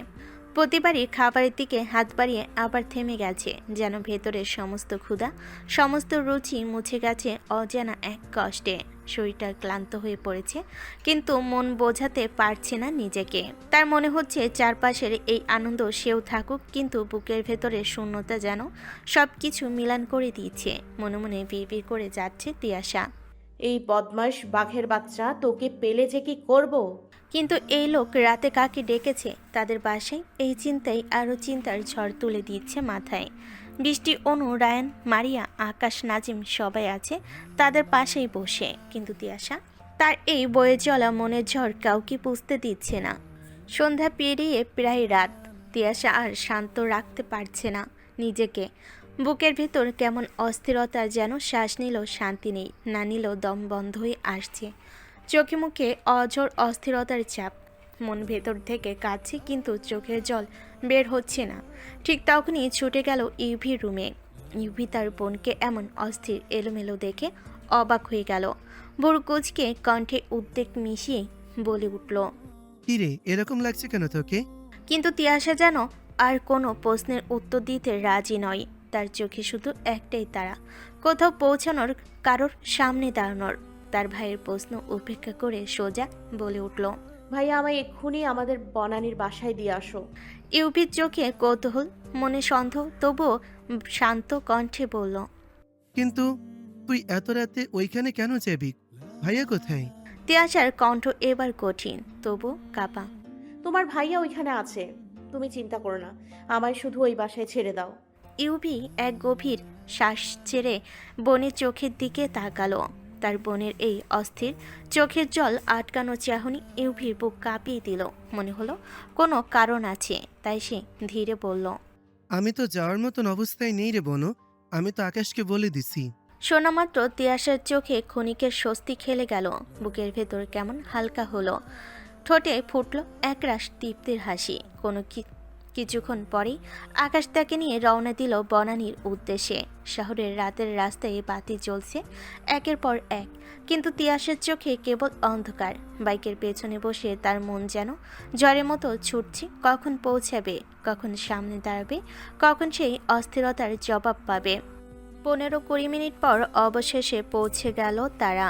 C: প্রতিবারই খাবারের দিকে হাত বাড়িয়ে আবার থেমে গেছে, যেন ভেতরের সমস্ত ক্ষুধা, সমস্ত রুচি মুছে গেছে অজানা এক কষ্টে। শরীরটা ক্লান্ত হয়ে পড়েছে, কিন্তু মন বোঝাতে পারছে না নিজেকে। তার মনে হচ্ছে চারপাশের এই আনন্দ সেও থাকুক, কিন্তু বুকের ভেতরে শূন্যতা যেন সব কিছু মিলান করে দিয়েছে। মনে মনে বিড়বিড় করে যাচ্ছে তিয়াশা,
D: এই বদমাস বাঘের বাচ্চা, তোকে পেলে যে কি করব।
C: কিন্তু এই লোক রাতে কাকে ডেকেছে তাদের বাসায়, এই চিন্তাই আরও চিন্তার ঝড় তুলে দিচ্ছে মাথায়। বৃষ্টি, অনু, রায়ান, মারিয়া, আকাশ, নাজিম সবাই আছে তাদের পাশেই বসে, কিন্তু তিয়াশা তার এই বয়ে চলা মনের ঝড় কাউকে বুঝতে দিচ্ছে না। সন্ধ্যা পেরিয়ে প্রায় রাত, তিয়াশা আর শান্ত রাখতে পারছে না নিজেকে। বুকের ভেতর কেমন অস্থিরতা, যেন শ্বাস নিলেও শান্তি নেই, না নিলেও দম বন্ধ হয়ে আসছে। চোখে মুখে অঝোর অস্থিরতার চাপ, মন ভেতর থেকে কাঁদছে, কিন্তু চোখের জল বের হচ্ছে না। ঠিক তখনই ছুটে গেল ইউভির রুমে। ইউভি তার বোনকে এমন অস্থির এলোমেলো দেখে অবাক হয়ে গেল। ভোর কুচকে কণ্ঠে উদ্বেগ মিশিয়ে বলে উঠল,
G: কিরে এরকম লাগছে কেন তোকে?
C: কিন্তু তিয়াশা যেন আর কোনো প্রশ্নের উত্তর দিতে রাজি নয়। তার চোখে শুধু একটাই তারা, কোথাও পৌঁছানোর, কারোর সামনে দাঁড়ানোর। তার ভাইয়ের প্রশ্ন উপেক্ষা করে সোজা বলে উঠল,
D: ভাইয়া আমায় এক্ষুনি আমাদের বনানীর বাসায় দিয়ে আসো।
C: ইউভির চোখে কৌতূহল, মনে সন্দেহ, তবুও শান্ত কণ্ঠে বলল,
G: কিন্তু তুই এত রাতে ওইখানে কেন যাবি? ভাইয়া কোথায়?
C: তিয়াশার কণ্ঠ এবার কঠিন, তবু কাঁপা।
D: তোমার ভাইয়া ওইখানে আছে, তুমি চিন্তা করো না, আমায় শুধু ওই বাসায় ছেড়ে দাও।
C: ইউভি এক গভীর শ্বাস ছেড়ে বোনের চোখের দিকে তাকালো। তার বোনের এই অস্থির চোখের জল আটকানো চাহনি ইউভির বুক কাঁপিয়ে দিল। মনে হলো কোনো কারণ আছে, তাই সে ধীরে বলল,
G: আমি তো যাওয়ার মতন অবস্থায় নেই রে বোনো, আমি তো আকাশকে বলে দিছি।
C: শোনা মাত্র তিয়াশার চোখে ক্ষণিকের স্বস্তি খেলে গেল। বুকের ভেতর কেমন হালকা হলো, ঠোঁটে ফুটল একরাশ তৃপ্তির হাসি। কিছুক্ষণ পরেই আকাশ তাকে নিয়ে রওনা দিল বনানীর উদ্দেশ্যে। শহরের রাতের রাস্তায় বাতি জ্বলছে একের পর এক, কিন্তু তিয়াশার চোখে কেবল অন্ধকার। বাইকের পেছনে বসে তার মন যেন জ্বরের মতো ছুটছে, কখন পৌঁছাবে, কখন সামনে দাঁড়াবে, কখন সেই অস্থিরতার জবাব পাবে। 15-20 মিনিট পর অবশেষে পৌঁছে গেল তারা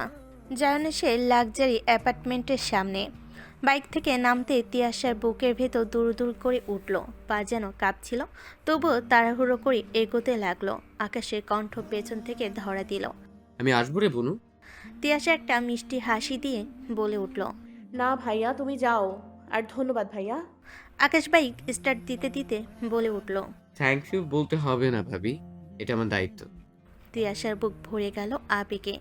C: জায়নেশের লাক্সারি অ্যাপার্টমেন্টের সামনে। বাইক থেকে নামতে তিয়াশার বুকের ভেতর দূর দূর করে উঠল, পা যেন কাঁপছিল, তবুও তাড়াহুড়ো করে এগোতে লাগলো। আকাশের কণ্ঠ পেছন থেকে ধরা দিল,
K: আমি আসবো রে বনু।
C: তিয়াশা একটা মিষ্টি হাসি দিয়ে বলে উঠল,
D: না ভাইয়া, তুমি যাও, আর ধন্যবাদ ভাইয়া।
C: আকাশ বাইক স্টার্ট দিতে দিতে বলে উঠল,
K: থ্যাংক ইউ বলতে হবে না ভাবি, এটা আমার দায়িত্ব।
C: তিয়াশার বুক ভরে গেল আবেগে,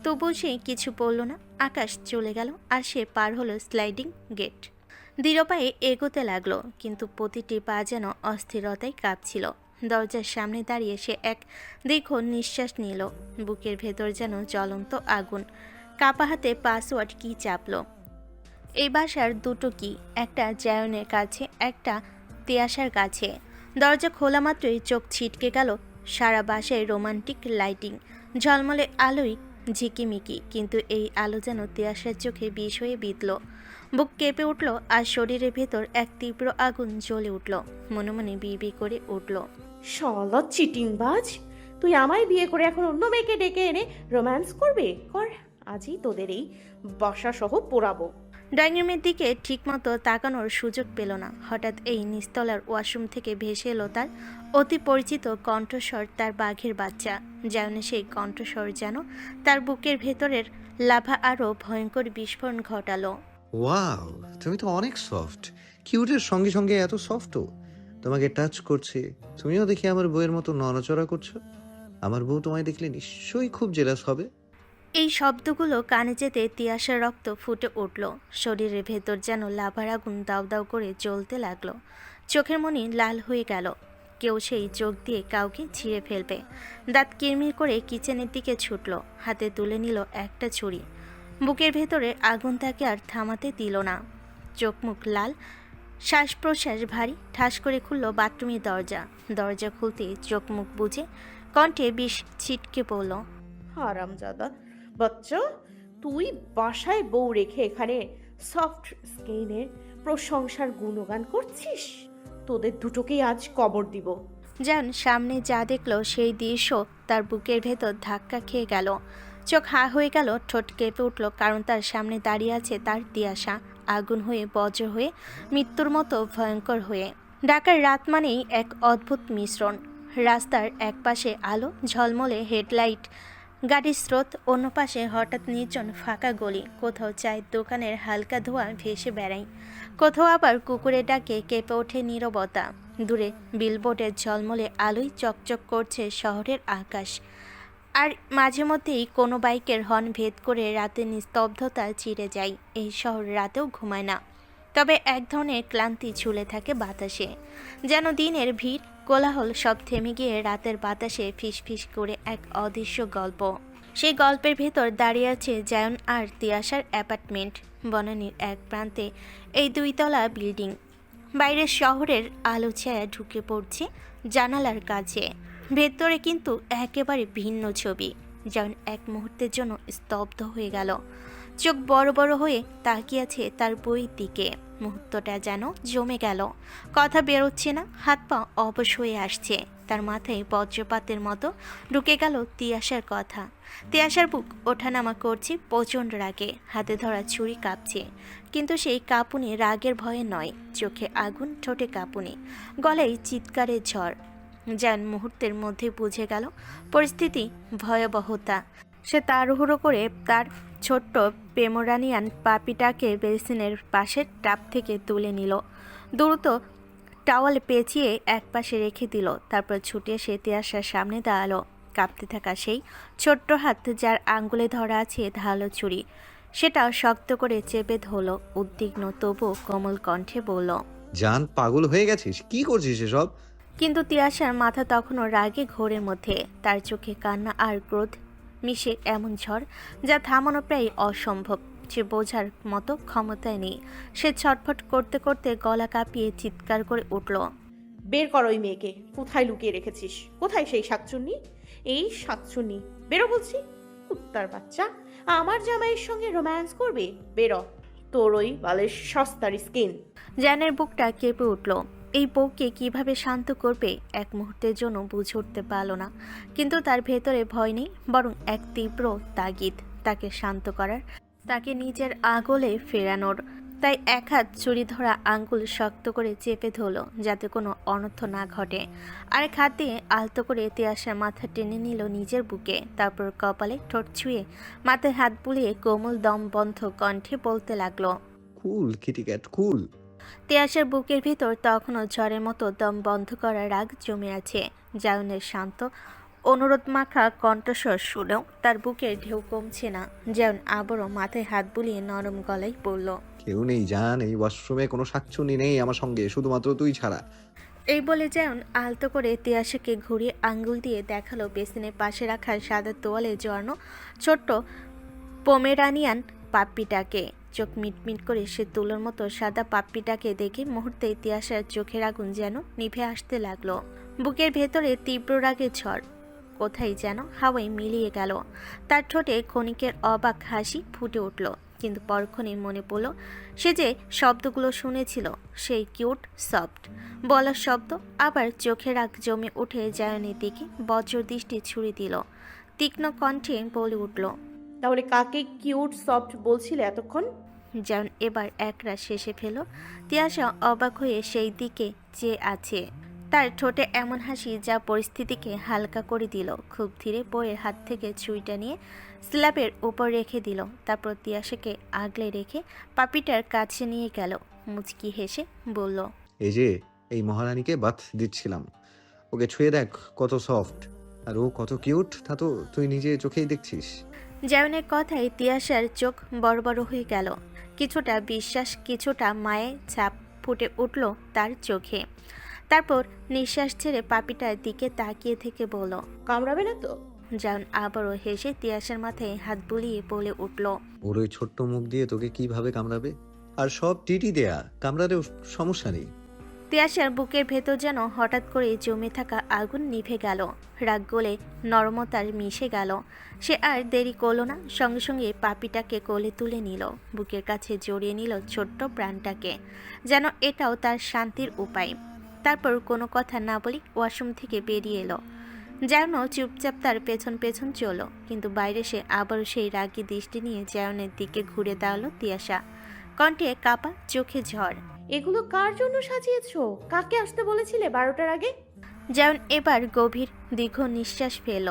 C: তবুও সে কিছু বলল না। আকাশ চলে গেল আর সে পার হলো স্লাইডিং গেট। দৃঢ় পায়ে এগোতে লাগলো, কিন্তু প্রতিটি পা যেন অস্থিরতায় কাঁপছিল। দরজার সামনে দাঁড়িয়ে সে এক দীর্ঘ নিঃশ্বাস নিল। বুকের ভেতর যেন জ্বলন্ত আগুন। কাপা হাতে পাসওয়ার্ড কি চাপল। এই বাসার দুটো কি, একটা জায়নের কাছে, একটা তিয়াশার কাছে। দরজা খোলা মাত্রই চোখ ছিটকে গেল সারা বাসায় রোমান্টিক লাইটিং, ঝলমলে আলোয় ঝিকিমিকি, কিন্তু এই আলো যেন তিয়াশার চোখে বিষ হয়ে বিঁধল। বুক কেঁপে উঠল আর শরীরের ভেতর এক তীব্র আগুন জ্বলে উঠল। মনে মনে বিড়বিড় করে উঠল,
D: শালা চিটিংবাজ, তুই আমায় বিয়ে করে এখন অন্য মেয়েকে ডেকে এনে রোম্যান্স করবে? কর, আজই তোদের এই বাসা সহ পোড়াবো।
C: ড্রয়িং রুমের দিকে ঠিকমতো তাকানোর সুযোগ পেল না। হঠাৎ এই নিস্তলার ওয়াশরুম থেকে ভেসে এলো তার অতি পরিচিত কণ্ঠস্বর, তার বাঘের বাচ্চা। যেন সেই কণ্ঠস্বর যেন তার বুকের ভেতরের লাভা আরও ভয়ঙ্কর বিস্ফোরণ ঘটালো।
B: ওয়াও, তুমি তো অনেক সফট। কিউটের সঙ্গে সঙ্গে এত সফটও। তোমাকে টাচ করছে, তুমিও দেখি আমার বউয়ের মতো নড়াচড়া করছো। আমার বউ তোমায় দেখলে নিশ্চয়ই খুব জেলাস হবে।
C: এই শব্দগুলো কানে যেতে তিয়াশার রক্ত ফুটে উঠল। শরীরের ভেতর যেন লাভার আগুন দাউ দাউ করে জ্বলতে লাগলো। চোখের মনি লাল হয়ে গেল। কেউ সেই চোখ দিয়ে কাউকে ছিঁড়ে ফেলবে। দাঁত কিরমির করে কিচেনের দিকে ছুটল, হাতে তুলে নিল একটা ছুরি। বুকের ভেতরে আগুন তাকে আর থামাতে দিল না। চোখ মুখ লাল, শ্বাস প্রশ্বাস ভারী। ঠাস করে খুলল বাথরুমের দরজা। দরজা খুলতেই চোখ মুখ বুজে কণ্ঠে বিষ ছিটকে পড়ল,
D: হারামজাদা বাচ্চা, তুই বাসায় বউ রেখে এখানে সফট স্কিনের প্রশংসার গুণগান করছিস? তোদের দুটোকেই আজ কবর দিব।
C: জান সামনে যা দেখলো সেই দৃশ্য তার বুকের ভেতর ধাক্কা খেয়ে গেল। চোখ হা হয়ে গেল, ঠোঁট কেঁপে উঠল, কারণ তার সামনে দাঁড়িয়ে আছে তার তিয়াশা, আগুন হয়ে, বজ্র হয়ে, মৃত্যুর মতো ভয়ঙ্কর হয়ে। ঢাকার রাত মানেই এক অদ্ভুত মিশ্রণ। রাস্তার এক পাশে আলো ঝলমলে হেডলাইট, গাড়ির স্রোত, অন্য পাশে হঠাৎ নির্জন ফাঁকা গলি। কোথাও চায়ের দোকানের হালকা ধোঁয়া ভেসে বেড়ায়, কোথাও আবার কুকুরের ডাকে কেঁপে ওঠে নীরবতা। দূরে বিলবোর্ডের ঝলমলে আলোয় চকচক করছে শহরের আকাশ। আর মাঝে মধ্যেই কোনো বাইকের হর্ন ভেদ করে রাতের নিস্তব্ধতা চিরে যায়। এই শহর রাতেও ঘুমায় না, তবে এক ধরনের ক্লান্তি ঝুলে থাকে বাতাসে। যেন দিনের ভিড় কোলাহল সব থেমে গিয়ে রাতের বাতাসে ফিসফিস করে এক অদৃশ্য গল্প। সেই গল্পের ভেতর দাঁড়িয়ে আছে জায়ন আর তিয়াশার অ্যাপার্টমেন্ট। বনানীর এক প্রান্তে এই দুইতলা বিল্ডিং। বাইরের শহরের আলো ছায়া ঢুকে পড়ছে জানালার কাছে। ভেতরে কিন্তু একেবারে ভিন্ন ছবি। জায়ন এক মুহূর্তের জন্য স্তব্ধ হয়ে গেল। চোখ বড় বড় হয়ে তাকিয়ে আছে তার বইয়ের দিকে। মুহূর্তটা যেন জমে গেল, কথা বেরোচ্ছে না, হাত পা অবশ হয়ে আসছে। তার মাথায় বজ্রপাতের মতো ঢুকে গেল তিয়াশার কথা। তিয়াশার বুক ওঠানামা করছে প্রচণ্ড রাগে, হাতে ধরা ছুরি কাঁপছে। কিন্তু সেই কাঁপুনি রাগের ভয়ে নয়, চোখে আগুন, ঠোঁটে কাঁপুনি, গলায় চিৎকারের ঝড়। যেন মুহূর্তের মধ্যে বুঝে গেল পরিস্থিতি ভয়াবহতা। সে তাড়াহুড়ো করে তার ছোট্ট পেমোরানিয়ান পাপিটাকে বেসিনের পাশের টাপ থেকে তুলে নিল, দ্রুত টাওয়াল পেঁচিয়ে একপাশে রেখে দিল। তারপর ছুটে এসে তিয়াশার সামনে দাঁড়ালো। কাঁপতে থাকা সেই ছোট্ট হাত, যার আঙ্গুলে ধরা আছে ধারালো ছুরি, সেটা শক্ত করে চেপে ধরল। উদ্বিগ্ন তবু কোমল কণ্ঠে বলল,
B: জান, পাগল হয়ে গেছিস? কি করছিস এসব?
C: কিন্তু তিয়াশার মাথা তখনও রাগে ঘোরের মধ্যে। তার চোখে কান্না আর ক্রোধ মিশে এমন ঝড় যা থামানো প্রায় অসম্ভব। সে বোঝার মতো ক্ষমতায় নেই। সে ছটফট করতে করতে গলা কাঁপিয়ে চিৎকার করে উঠল,
D: বের কর ওই মেয়েকে। কোথায় লুকিয়ে রেখেছিস? কোথায় সেই শাকচুন্নি? এই শাকচুন্নি, বেরো বলছি। কুত্তার বাচ্চা, আমার জামাইয়ের সঙ্গে রোম্যান্স করবে? বেরো, তোর ওই বালের সস্তার স্কিন।
C: জানের বুকটা কেঁপে উঠল। এই বউকে কিভাবে শান্ত করবে এক মুহূর্তের জন্য বুঝে উঠতে পারল না। কিন্তু তার ভেতরে ভয় নেই, বরং এক তীব্র তাগিদ তাকে শান্ত করার, তাকে নিজের আগলে ফেরানোর। তাই এক হাত চুরি ধরা আঙ্গুল শক্ত করে চেপে ধরল, যাতে কোনো অনর্থ না ঘটে। আরেক হাত দিয়ে আলতো করে তিয়াশার মাথা টেনে নিল নিজের বুকে। তারপর কপালে ঠোঁট ছুঁয়ে মাথায় হাত বুলিয়ে কোমল দম বন্ধ কণ্ঠে বলতে লাগলো,
B: কুল কিটিক্যাট, কুল।
C: তিয়াশার বুকের ভিতর তখনও ঝড়ের মতো দম বন্ধ করার রাগ জমে আছে। জায়নের শান্ত অনুরোধ মাখা কণ্ঠস্বর শুনেও তার বুকের ঢেউ কমছে না। জায়ন আবারও মাথায় হাত বুলিয়ে নরম গলায় বলল,
B: কেউ নেই জান, এই ওয়াশরুমে কোনো শাকচুনি নেই আমার সঙ্গে, শুধুমাত্র তুই ছাড়া।
C: এই বলে জায়ন আলতো করে তিয়াশাকে ঘুরিয়ে আঙ্গুল দিয়ে দেখালো বেসিনের পাশে রাখা সাদা তোয়ালে জড়ানো ছোট্ট পোমেরানিয়ান পাপ্পিটাকে। চোখ মিটমিট করে সে তুলোর মতো সাদা পাপ্পিটাকে দেখে মুহূর্তে তিয়াশার চোখের আগুন যেন নিভে আসতে লাগলো। বুকের ভেতরে তীব্র রাগের ঝড় কোথায় যেন হাওয়ায় মিলিয়ে গেল। তার ঠোঁটে ক্ষণিকের অবাক হাসি ফুটে উঠল, কিন্তু পরক্ষণেই মনে পড়ল সে যে শব্দগুলো শুনেছিল, সেই কিউট সফট বলার শব্দ। আবার চোখের আগ জমে উঠে জায়নের দিকে বজ্র দৃষ্টি ছুড়ে দিল, তীক্ষ্ণ কণ্ঠে বলে উঠল,
D: তাহলে কাকে কিউট সফট বলছিলে এতক্ষণ?
C: জায়ন এবার একরা শেষে ফেল। তিয়াশা অবাক হয়ে সেই দিকে চেয়ে আছে। তার ঠোঁটে এমন হাসি যা পরিস্থিতিকে হালকা করে দিল। খুব ধীরে বইয়ের হাত থেকে ছুরিটা নিয়ে স্ল্যাবের উপর রেখে দিল। তারপর তিয়াশাকে আগলে রেখে পাপিটার কাছে নিয়ে গেল। মুচকি হেসে বলল,
B: এই যে এই মহারানীকে বাথ দিচ্ছিলাম, ওকে ছুঁয়ে দেখ কত সফট, আর ও কত কিউট, তা তো তুই নিজে চোখেই দেখছিস।
C: জায়নের কথায় তিয়াশার চোখ বড় বড় হয়ে গেল। কিছুটা বিশ্বাস, কিছুটা মায়ের ছাপ ফুটে উঠল তার চোখে। তারপর নিঃশ্বাস ছেড়ে পাপিটার দিকে তাকিয়ে থেকে বলল,
D: কামড়াবে না তো?
C: জায়ন আবারও হেসে তিয়াশার মাথায় হাত বুলিয়ে বলে উঠল,
B: ওর ওই ছোট্ট মুখ দিয়ে তোকে কিভাবে কামড়াবে, আর সব টিটি দেয়া, কামড়ালেও সমস্যা নেই।
C: তিয়াশার বুকের ভেতর যেন হঠাৎ করে জমে থাকা আগুন নিভে গেল, রাগ গলে নরমতার মিশে গেল। সে আর দেরি করল না, সঙ্গে সঙ্গে পাপিটাকে কোলে তুলে নিল, বুকের কাছে জড়িয়ে নিল ছোট্ট প্রাণটাকে, যেন এটাও তার শান্তির উপায়। তারপর কোনো কথা না বলি ওয়াশরুম থেকে বেরিয়ে এলো। যেন চুপচাপ তার পেছন পেছন চলো, কিন্তু বাইরে সে আবারও সেই রাগী দৃষ্টি নিয়ে জায়নের দিকে ঘুরে দাঁড়ালো তিয়াশা, কণ্ঠে কাপা, চোখে ঝড়।
D: এগুলো কার জন্য সাজিয়েছো? কাকে আসতে বলেছিলে 12টার আগে?
C: জায়ন এবার গভীর দীর্ঘ নিঃশ্বাস ফেল।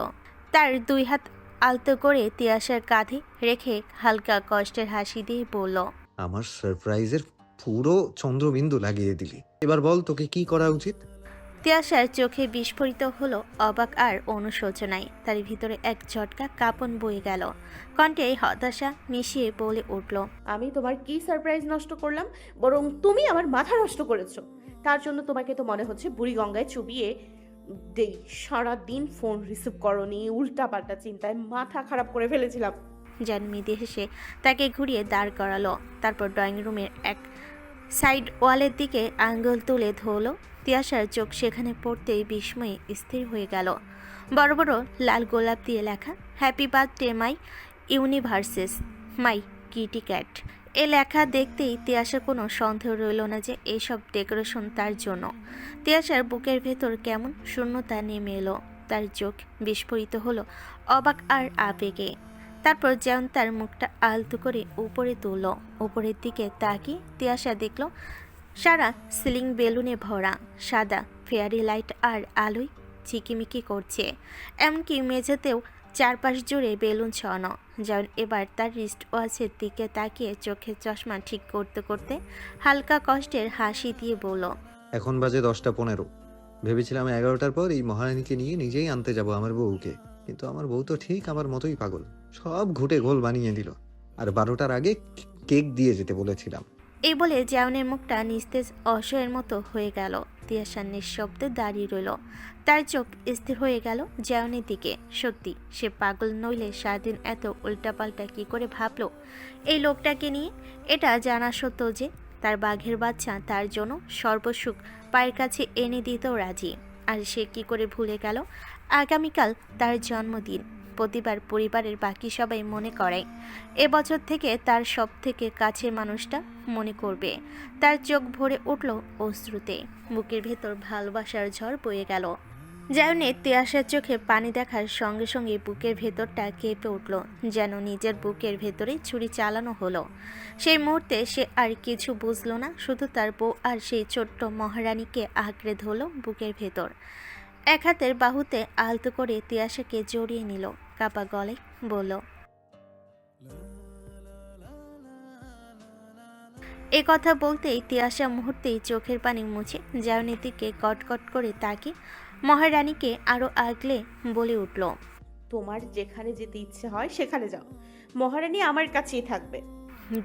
C: তার দুই হাত আলতো করে তিয়াশার কাঁধে রেখে হালকা কষ্টের হাসি দিয়ে বলল,
B: আমার সারপ্রাইজের পুরো চন্দ্রবিন্দু লাগিয়ে দিলি। এবার বল তোকে কি করা উচিত?
C: তিয়াশার চোখে বিস্ফোরিত হলো অবাক আর অনুশোচনায়। তার ভিতরে এক ঝটকা কাঁপন বয়ে গেল, কণ্ঠে হতাশা মিশিয়ে বলে উঠল,
D: আমি তোমার কি সারপ্রাইজ নষ্ট করলাম? বরং তুমি আমার মাথা নষ্ট করেছো। তার জন্য তোমাকে তো মনে হচ্ছে বুড়ি গঙ্গায় চুবিয়ে দেই। সারাদিন ফোন রিসিভ করনি, উল্টাপাল্টা চিন্তায় মাথা খারাপ করে ফেলেছিলাম।
C: জান মৃদু হেসে তাকে ঘুরিয়ে দাঁড় করালো। তারপর ড্রয়িং রুমের এক সাইড ওয়ালের দিকে আঙ্গুল তুলে ধরল। তিয়াশার চোখ সেখানে পড়তেই বিস্ময়ে স্থির হয়ে গেল। বড় বড় লাল গোলাপ দিয়ে লেখা, happy birthday my universes, my kitty cat. এ লেখা দেখতেই তিয়াশার কোনো সন্দেহ রইল না যে এইসব ডেকোরেশন তার জন্য। তিয়াশার বুকের ভেতর কেমন শূন্যতা নেমে এলো, তার চোখ বিস্ফোরিত হলো অবাক আর আবেগে। তারপর যেমন তার মুখটা আলতো করে উপরে তুলল। উপরের দিকে তাকিয়ে তিয়াশা দেখল সারা সিলিং বেলুনে ভরা, সাদা ফেয়ারি লাইট আর আলোয় ঝিকিমিকি করছে। এমনকি মেঝেতেও চারপাশ জুড়ে বেলুন ছড়ানো। যেমন এবার তার রিস্ট ওয়াচের দিকে তাকিয়ে চোখের চশমা ঠিক করতে করতে হালকা কষ্টের হাসি দিয়ে বলল,
B: এখন বাজে 10টা 15। ভেবেছিলাম 11টার পর এই মহারানীকে নিয়ে নিজেই আনতে যাব আমার বউকে, কিন্তু আমার বউ তো ঠিক আমার মতোই পাগল, সব ঘুটে গোল বানিয়ে দিল। আর 12টার আগে কেক দিয়ে যেতে বলেছিলাম।
C: এই বলে জায়নের মুখটা নিস্তেজ অসহায়ের মতো হয়ে গেল। তিয়াশা নিঃশব্দে দাঁড়িয়ে রইল, তার চোখ স্থির হয়ে গেল জায়নের দিকে। সত্যি সে পাগল নইলে সারাদিন এত উল্টাপাল্টা কি করে ভাবলো এই লোকটাকে নিয়ে। এটা জানা সত্ত্বেও যে তার বাঘের বাচ্চা তার জন্য সর্বসুখ পায়ের কাছে এনে দিতেও রাজি। আর সে কি করে ভুলে গেল আগামীকাল তার জন্মদিন। প্রতিবার পরিবারের বাকি সবাই মনে করায় এবছর থেকে তার সব থেকে কাছের মানুষটা মনে করবে। তার চোখ ভরে উঠল অশ্রুতে, বুকের ভেতর ভালোবাসার ঝড় বয়ে গেল। জায়নের তিয়াশার চোখে পানি দেখার সঙ্গে সঙ্গে বুকের ভেতরটা কেঁপে উঠল, যেন নিজের বুকের ভেতরে ছুরি চালানো হলো। সেই মুহূর্তে সে আর কিছু বুঝলো না, শুধু তার বউ আর সেই ছোট্ট মহারানীকে আঁকড়ে ধরল বুকের ভেতর। এক হাতের বাহুতে আলতো করে তিয়াশাকে জড়িয়ে নিল, কাপা গলে বলল, এ কথা বলতেই তিয়াশা মুহূর্তেই চোখের পানি মুছে জায়নের দিকে কটকট করে তাকে মহারানীকে আরো আগলে বলে উঠল,
D: তোমার যেখানে যেতে ইচ্ছে হয় সেখানে যাও, মহারানী আমার কাছেই থাকবে।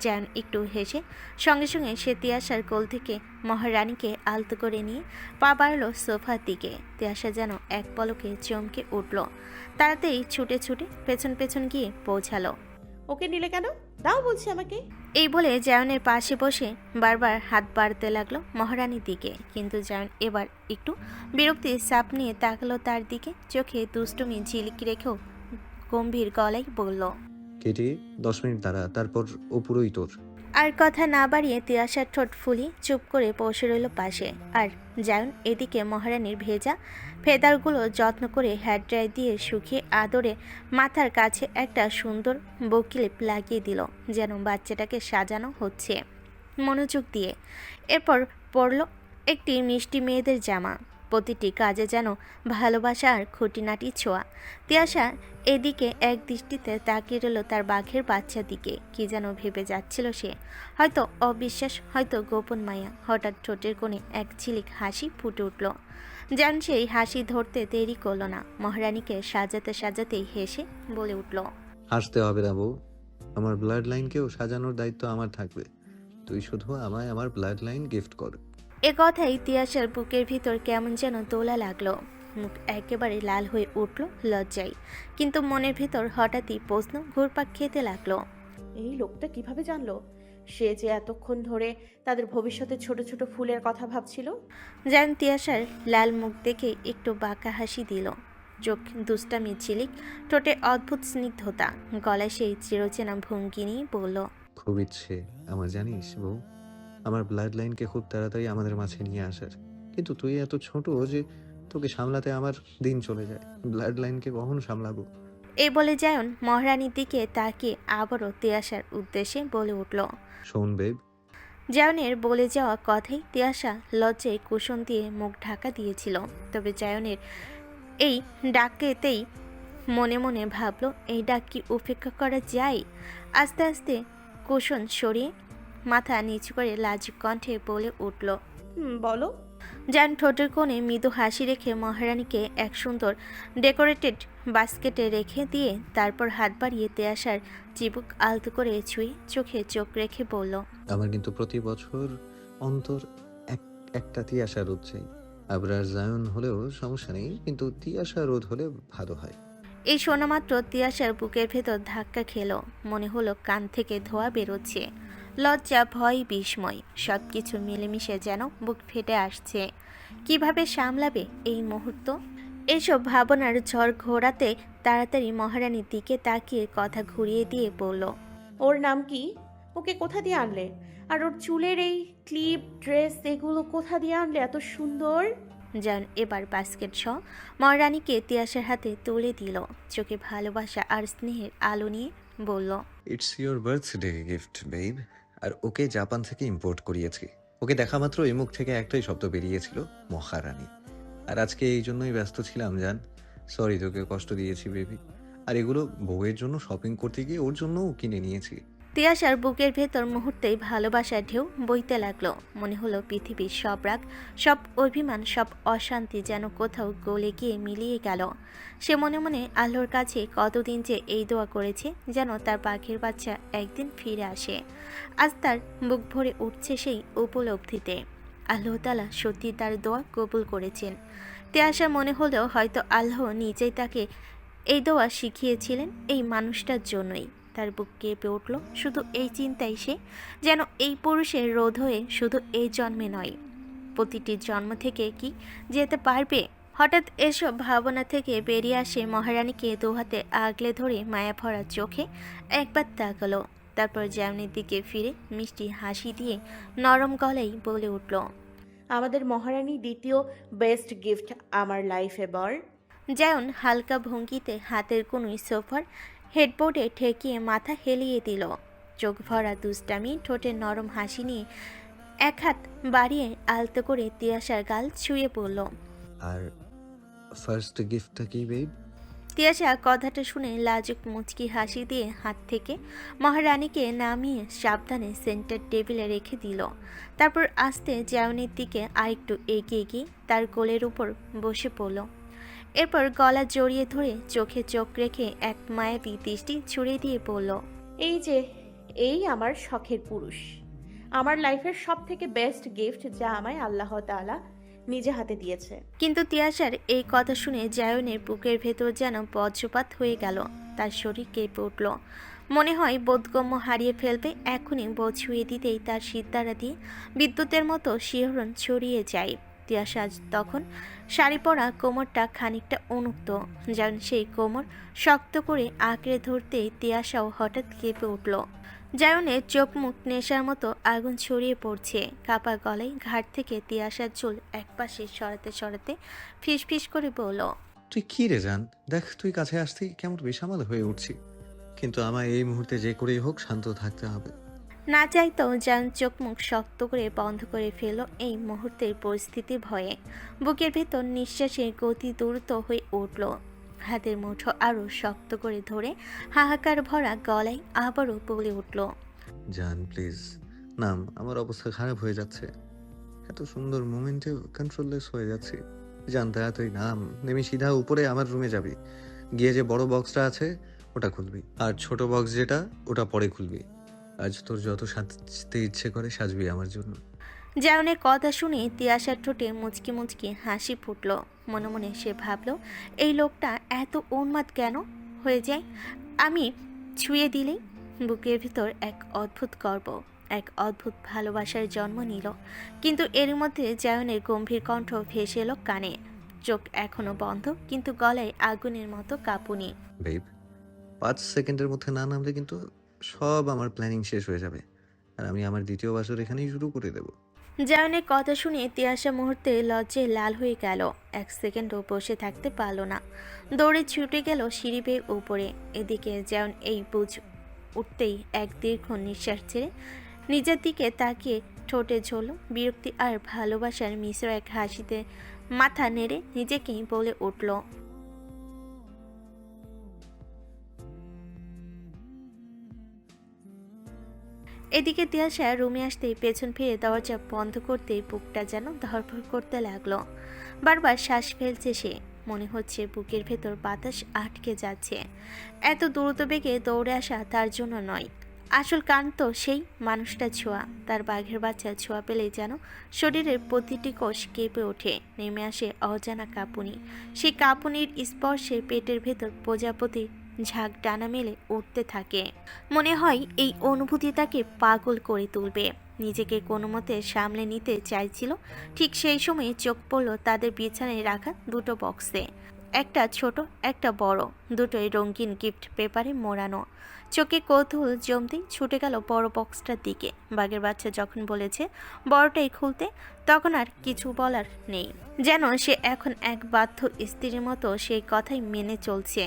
C: জায়ন একটু হেসে সঙ্গে সঙ্গে সে তিয়াশার কোল থেকে মহারানীকে আলতো করে নিয়ে পা বাড়ল সোফার দিকে। তিয়াশা যেন এক পলকে চমকে উঠল, তাড়াতাড়ি ছুটে ছুটে পেছন পেছন গিয়ে পৌঁছালো।
D: ওকে নিলে কেন? দাও বলছি আমাকে।
C: এই বলে জায়নের পাশে বসে বারবার হাত বাড়তে লাগলো মহারানীর দিকে, কিন্তু জায়ন এবার একটু বিরক্তির চাপ নিয়ে তাকালো তার দিকে, চোখে দুষ্টুমি ঝিলিক রেখেও গম্ভীর গলায় বলল,
B: কেটে 10 মিনিট দাঁড়া, তারপর ও পুরোই তোর।
C: আর কথা না বাড়িয়ে তিয়াশার ঠোঁট ফুলি চুপ করে বসে রইল পাশে। আর জায়ন এদিকে মহারানীর ভেজা ফেদারগুলো যত্ন করে হেয়ার ড্রাই দিয়ে শুকিয়ে আদরে মাথার কাছে একটা সুন্দর বক্লিপ লাগিয়ে দিল, যেন বাচ্চাটাকে সাজানো হচ্ছে মনোযোগ দিয়ে। এরপর পরল একটি মিষ্টি মেয়েদের জামা, প্রতিটি কাজে যেন ভালোবাসা আর খুঁটিনাটি ছোঁয়া। তিয়াশা এদিকে এক দৃষ্টিতে তাকিয়ে রইল তার বাঘের বাচ্চার দিকে, কি যেন ভেবে যাচ্ছিল সে, হয়তো অবিশ্বাস, হয়তো গোপন মায়া। হঠাৎ ঠোঁটের কোণে এক ঝিলিক হাসি ফুটে উঠল। জান সেই হাসি ধরতে দেরি করলো না, মহারানীকে সাজাতে সাজাতেই হেসে বলে উঠল,
B: হাসতে হবে না বউ, আমার ব্লাড লাইনকেও সাজানোর দায়িত্ব আমার থাকবে। তুই শুধু আমায় আমার ব্লাড লাইন গিফট কর।
C: এ কথাই তিয়াশার বুকের ভিতর কেমন যেন দোলা লাগলো, মুখ একেবারে লাল হয়ে উঠল লজ্জায়, কিন্তু মনের ভিতর হঠাৎই প্রশ্ন ঘুরপাক খেতে লাগলো,
D: এই লোকটা কিভাবে জানলো সে যে এতক্ষণ ধরে তাদের ভবিষ্যতে ছোট ছোট ফুলের কথা ভাবছিল?
C: জান তিয়াশার লাল মুখ দেখে একটু বাঁকা হাসি দিল, চোখ দুষ্টামি ঝিলিক, ঠোঁটে অদ্ভুত স্নিগ্ধতা, গলায় সেই চিরচেনা ভঙ্গি নিয়ে বলল,
B: খুব ইচ্ছে আমার জানিস বউ, আমার ব্লাড লাইনকে খুব তাড়াতাড়ি আমাদের মাঝে নিয়ে আসার, কিন্তু তুই এত ছোট যে তোকে সামলাতে আমার দিন চলে যায়। ব্লাড লাইনকে কখন সামলাবো?
C: এই বলে জায়ন মহারানীর দিকে তাকিয়ে আবারও তিয়াশার উদ্দেশ্যে বলে উঠল।
B: শোন বেব,
C: জায়নের বলে যাওয়া কথাই তিয়াশা লজ্জায় কুশন দিয়ে মুখ ঢাকা দিয়েছিল, তবে জায়নের এই ডাকেতেই মনে মনে ভাবল, এই ডাক কি উপেক্ষা করা যায়? আস্তে আস্তে কুশন সরিয়ে মাথা নিচু করে লাজুক কণ্ঠে বলে উঠল,
D: বলো।
C: জান ঠোঁটের কোণে মৃদু হাসি রেখে মহারানীকে এক সুন্দর ডেকোরেটেড বাস্কেটে রেখে দিয়ে তারপর হাত বাড়িয়ে তিয়াশার চিবুক আলতো করে ছুঁয়ে চোখে চোখ রেখে বলল,
B: আমার কিন্তু প্রতি বছর অন্তর একটা তিয়াশা রোদ চাই। আবরার জায়ন হলেও সমস্যা নেই, কিন্তু তিয়াশা রোদ হলে ভালো হয়।
C: এই শোনা মাত্র তিয়াশার বুকের ভেতর ধাক্কা খেলো, মনে হলো কান থেকে ধোঁয়া বেরোচ্ছে। লজ্জা, ভয়, বিস্ময় সব কিছু মিলেমিশে যেন বুক ফেটে আসছে। কিভাবে সামলাবে এই মুহূর্ত? এইসব ভাবনার ঝড় ঘোরাতে তাড়াতাড়ি মহারানীর দিকে তাকিয়ে কথা ঘুরিয়ে দিয়ে বলল,
D: ওর নাম কি? ওকে কোথা দিয়ে আনলে? আর ওর চুলের এই ক্লিপ, ড্রেস, এগুলো কোথা দিয়ে আনলে এত সুন্দর?
C: জান এবার বাস্কেট সহ মহারানীকে তিয়াশার হাতে তুলে দিল, চোখে ভালোবাসা আর স্নেহের আলো নিয়ে বলল,
B: it's your birthday gift babe. আর ওকে জাপান থেকে ইম্পোর্ট করিয়েছি। ওকে দেখা মাত্র এই মুখ থেকে একটাই শব্দ বেরিয়েছিল, মহারানী। আর আজকে এই জন্যই ব্যস্ত ছিলাম জান। সরি তোকে কষ্ট দিয়েছি বেবি। আর এগুলো বউয়ের জন্য শপিং করতে গিয়ে ওর জন্যও কিনে নিয়েছি।
C: তিয়াশার বুকের ভেতর মুহূর্তেই ভালোবাসার ঢেউ বইতে লাগলো। মনে হলো পৃথিবীর সব রাগ, সব অভিমান, সব অশান্তি যেন কোথাও গলে গিয়ে মিলিয়ে গেল। সে মনে মনে আল্লাহর কাছে কতদিন যে এই দোয়া করেছে, যেন তার পাখির বাচ্চা একদিন ফিরে আসে। আজ তার বুক ভরে উঠছে সেই উপলব্ধিতে। আল্লাহ তাআলা সত্যি তার দোয়া কবুল করেছেন। তিয়াশার মনে হলেও হয়তো আল্লাহ নিজেই তাকে এই দোয়া শিখিয়েছিলেন এই মানুষটার জন্যই। তার বুক কেঁপে উঠল শুধু এই চিন্তায় সে, যেন এই পুরুষের রোধ হয়ে শুধু এই জন্মে নয়, প্রতিটি জন্ম থেকে কি যেতে পারবে। হঠাৎ এসব ভাবনা থেকে বেরিয়ে আসে মহারানীকে দুহাতে আগলে ধরে মায়া ভরা চোখে একবার তাকালো, তারপর জায়নের দিকে ফিরে মিষ্টি হাসি দিয়ে নরম গলায় বলে উঠল,
D: আমাদের মহারানী দ্বিতীয় বেস্ট গিফট আমার লাইফে বর।
C: জায়ন হালকা ভঙ্গিতে হাতের কোনোই সোফার হেডবোর্ডে ঠেকিয়ে মাথা হেলিয়ে দিল, চোখ ভরা দুষ্টামি, ঠোঁটে নরম হাসি নিয়ে এক হাত বাড়িয়ে আলতো করে তিয়াশার গাল ছুঁয়ে পড়ল।
B: আর ফার্স্ট গিফটটা কি বেব?
C: তিয়াশা কথাটা শুনে লাজুক মুচকি হাসি দিয়ে হাত থেকে মহারানীকে নামিয়ে সাবধানে সেন্টার টেবিলে রেখে দিল। তারপর আস্তে জায়নের দিকে আরেকটু এগিয়ে গিয়ে তার কোলের উপর বসে পড়ল। এরপর গলা জড়িয়ে ধরে চোখে চোখ রেখে এক মায়াবী দৃষ্টি ছুড়ে দিয়ে বলল,
D: এই আমার শখের পুরুষ, আমার লাইফের সব থেকে বেস্ট গিফট যা আমায় আল্লাহ তাআলা নিজে হাতে দিয়েছে।
C: কিন্তু তিয়াশার এই কথা শুনে জায়নের বুকের ভেতর যেন বজ্রপাত হয়ে গেল, তার শরীর কেঁপে উঠল। মনে হয় বোধগম্য হারিয়ে ফেলবে। এখনই বোধ ছুঁয়ে দিতেই তার সিদ্ধারা দিয়ে বিদ্যুতের মতো শিহরণ ছড়িয়ে যায়। তিয়াশা আজ তখন শাড়ি পরা কোমরটা খানিকটা উন্মুক্ত, যেন সেই কোমর শক্ত করে আঁকড়ে ধরতেই তিয়াশাও হঠাৎ কেঁপে উঠল। জায়নের চোখ মুখ নেশার মতো আগুন ছড়িয়ে পড়ছে। কাপা গলায় ঘাট থেকে তিয়াশার চুল একপাশে সরাতে সরাতে ফিসফিস করে বলল,
B: তুই কি রে জান, দেখ তুই কাছে আসতেই কেমন বেসামাল হয়ে উঠছি, কিন্তু আমার এই মুহূর্তে যে করেই হোক শান্ত থাকতে হবে।
C: না চাইতেও জায়ন চোখ মুখ শক্ত করে বন্ধ করে ফেলল এই মুহূর্তের পরিস্থিতি ভয়ে। বুকের ভেতর নিঃশ্বাসের গতি দ্রুত হয়ে উঠল। হাতের মুঠো আরো শক্ত করে ধরে হাহাকার ভরা গলায় আবারও বলে উঠল,
B: জান প্লিজ নাম, আমার অবস্থা খারাপ হয়ে যাচ্ছে, এত সুন্দর মোমেন্টে কন্ট্রোললেস হয়ে যাচ্ছি। জান তাড়াতাড়ি নাম, নেমে সিধা উপরে আমার রুমে যাবি, গিয়ে যে বড় বক্সটা আছে ওটা খুলবি, আর ছোট বক্স যেটা ওটা পরে খুলবি। আজ তোর যত সাজতে ইচ্ছে করে সাজবি আমার জন্য।
C: জায়নের কথা শুনে তিয়াশার ঠোঁটে মুচকি মুচকি হাসি ফুটল। মনে মনে সে ভাবল, এই লোকটা এত উন্মাদ কেন হয়ে যায় আমি ছুঁয়ে দিলেই। বুকের ভিতর এক অদ্ভুত গর্ব, এক অদ্ভুত ভালোবাসার জন্ম নিল। কিন্তু এর মধ্যে জায়নের গম্ভীর কণ্ঠ ভেসে এলো কানে। চোখ এখনো বন্ধ, কিন্তু গলায় আগুনের মতো কাঁপুনি।
B: বেব, 5 সেকেন্ডের মধ্যে না নামলে কিন্তু সব আমার প্ল্যানিং শেষ হয়ে যাবে, আর আমি আমার দ্বিতীয় বছর এখানেই শুরু করে দেব।
C: জায়নের কথা শুনে তিয়াশা মুহূর্তে লজ্জায় লাল হয়ে গেল। 1 সেকেন্ডও বসে থাকতে পারল না, দৌড়ে ছুটে গেল সিঁড়ি বেয়ে উপরে। এদিকে জায়ন এই বুঝ উঠতেই এক দীর্ঘ নিঃশ্বাস ছেড়ে নিজের দিকে তাকিয়ে ঠোঁটে ঝোল বিরক্তি আর ভালোবাসার মিশ্র এক হাসিতে মাথা নেড়ে নিজেকেই বলে উঠল, এদিকে তিয়াশা রুমে আসতেই পেছন ফিরে দরজা বন্ধ করতেই বুকটা যেন ধরফর করতে লাগলো। বারবার শ্বাস ফেলছে সে, মনে হচ্ছে বুকের ভেতর বাতাস আটকে যাচ্ছে। এত দ্রুত বেগে দৌড়ে আসা তার জন্য নয়, আসল কারণ তো সেই মানুষটা ছোঁয়া। তার বাঘের বাচ্চা ছোঁয়া পেলেই যেন শরীরের প্রতিটি কোষ কেঁপে ওঠে, নেমে আসে অজানা কাঁপুনি। সেই কাঁপুনির স্পর্শে পেটের ভেতর প্রজাপতি ঝাঁক ডানা মেলে উঠতে থাকে। মনে হয় এই অনুভূতি তাকে পাগল করে তুলবে। নিজেকে কোনো মতে সামলে নিতে চাইছিল। ঠিক সেই সময় চোখ পড়ল তাদের বিছানায় রাখা দুটো বক্সে, একটা ছোট একটা বড়, দুটোই রঙিন গিফট পেপারে মোড়ানো। চোখে কৌতূহল জমতেই ছুটে গেল বড় বক্সটার দিকে। বাঘের বাচ্চা যখন বলেছে বড়টাই খুলতে, তখন আর কিছু বলার নেই, যেন সে এখন এক বাধ্য স্ত্রীর মতো সেই কথাই মেনে চলছে।